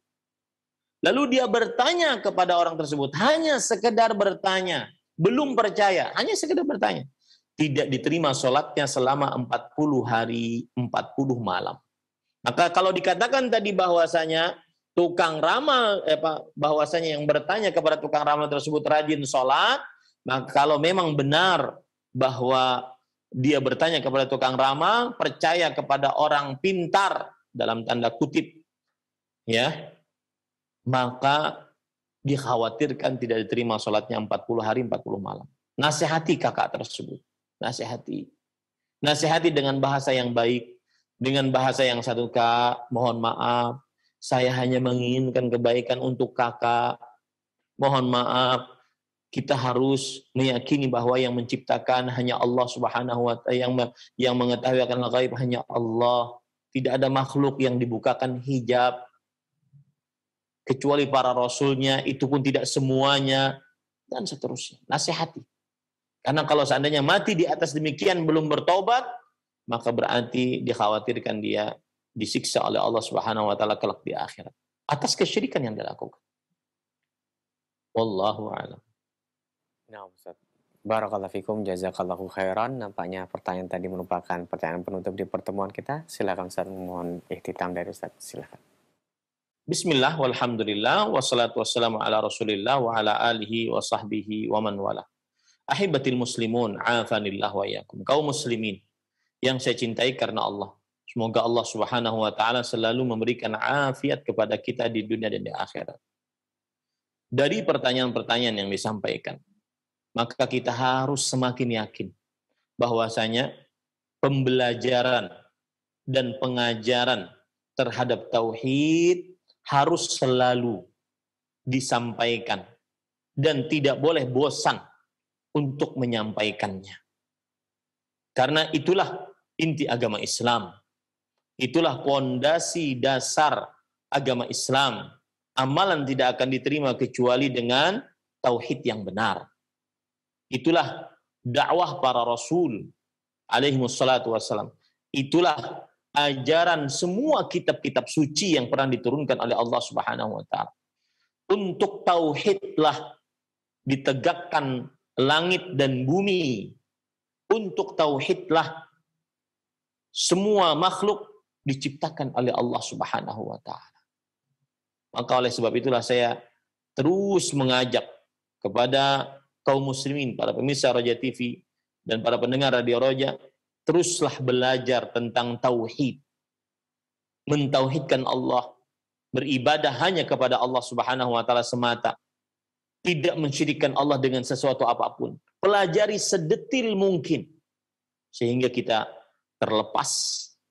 lalu dia bertanya kepada orang tersebut, hanya sekedar bertanya, belum percaya, hanya sekedar bertanya, tidak diterima sholatnya selama 40 hari, 40 malam. Maka kalau dikatakan tadi bahwasanya tukang ramal, bahwasanya yang bertanya kepada tukang ramal tersebut rajin sholat, maka kalau memang benar bahwa dia bertanya kepada tukang ramal, percaya kepada orang pintar, dalam tanda kutip, ya, maka dikhawatirkan tidak diterima sholatnya 40 hari 40 malam. Nasihati kakak tersebut. Nasihati dengan bahasa yang baik. dengan bahasa yang satu, Kak, mohon maaf, saya hanya menginginkan kebaikan untuk kakak. Mohon maaf, kita harus meyakini bahwa yang menciptakan hanya Allah Subhanahu wa Ta'ala, yang mengetahui akan ghaib hanya Allah. Tidak ada makhluk yang dibukakan hijab kecuali para rasulnya, itu pun tidak semuanya, dan seterusnya. Nasihati. Karena kalau seandainya mati di atas demikian belum bertobat, maka berarti dikhawatirkan dia disiksa oleh Allah Subhanahu wa Ta'ala kelak di akhirat atas kesyirikan yang dilakukan. Wallahu a'lam.
Nah, Ustaz. Barakallahu fikum, jazakallahu khairan. Nampaknya pertanyaan tadi merupakan pertanyaan penutup di pertemuan kita. Silakan Ustaz, mohon ikhtitam dari Ustaz. Silakan.
Bismillah, walhamdulillah, wassalatu wassalamu ala rasulillah wa ala alihi wa sahbihi wa man wala. Ahibatil muslimun, afanillah wa yakum. Kaum muslimin yang saya cintai karena Allah. Semoga Allah Subhanahu wa Ta'ala selalu memberikan afiat kepada kita di dunia dan di akhirat. Dari pertanyaan-pertanyaan yang disampaikan, maka kita harus semakin yakin bahwasanya pembelajaran dan pengajaran terhadap tauhid harus selalu disampaikan dan tidak boleh bosan untuk menyampaikannya. Karena itulah inti agama Islam. Itulah pondasi dasar agama Islam. Amalan tidak akan diterima kecuali dengan tauhid yang benar. Itulah dakwah para rasul alaihi wassalatu wassalam. Itulah ajaran semua kitab-kitab suci yang pernah diturunkan oleh Allah Subhanahu wa Ta'ala. Untuk tauhidlah ditegakkan langit dan bumi. Untuk tauhidlah semua makhluk diciptakan oleh Allah Subhanahu wa Ta'ala. Maka oleh sebab itulah saya terus mengajak kepada kaum muslimin, para pemirsa Roja TV dan para pendengar Radio Roja, teruslah belajar tentang tauhid. Mentauhidkan Allah, beribadah hanya kepada Allah Subhanahu wa Ta'ala semata. Tidak mensyirikkan Allah dengan sesuatu apapun. Pelajari sedetil mungkin sehingga kita terlepas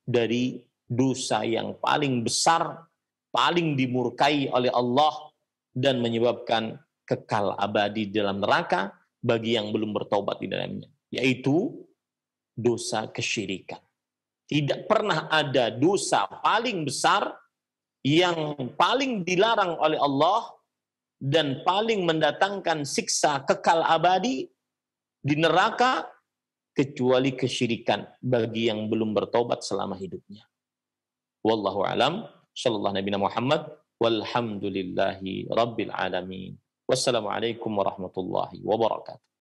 dari dosa yang paling besar, paling dimurkai oleh Allah dan menyebabkan kekal abadi dalam neraka bagi yang belum bertobat di dalamnya, yaitu dosa kesyirikan. Tidak pernah ada dosa paling besar yang paling dilarang oleh Allah dan paling mendatangkan siksa kekal abadi di neraka kecuali kesyirikan bagi yang belum bertobat selama hidupnya. Wallahu a'lam. Sallallahu Nabi Muhammad walhamdulillahi rabbil alamin. Wassalamualaikum warahmatullahi wabarakatuh.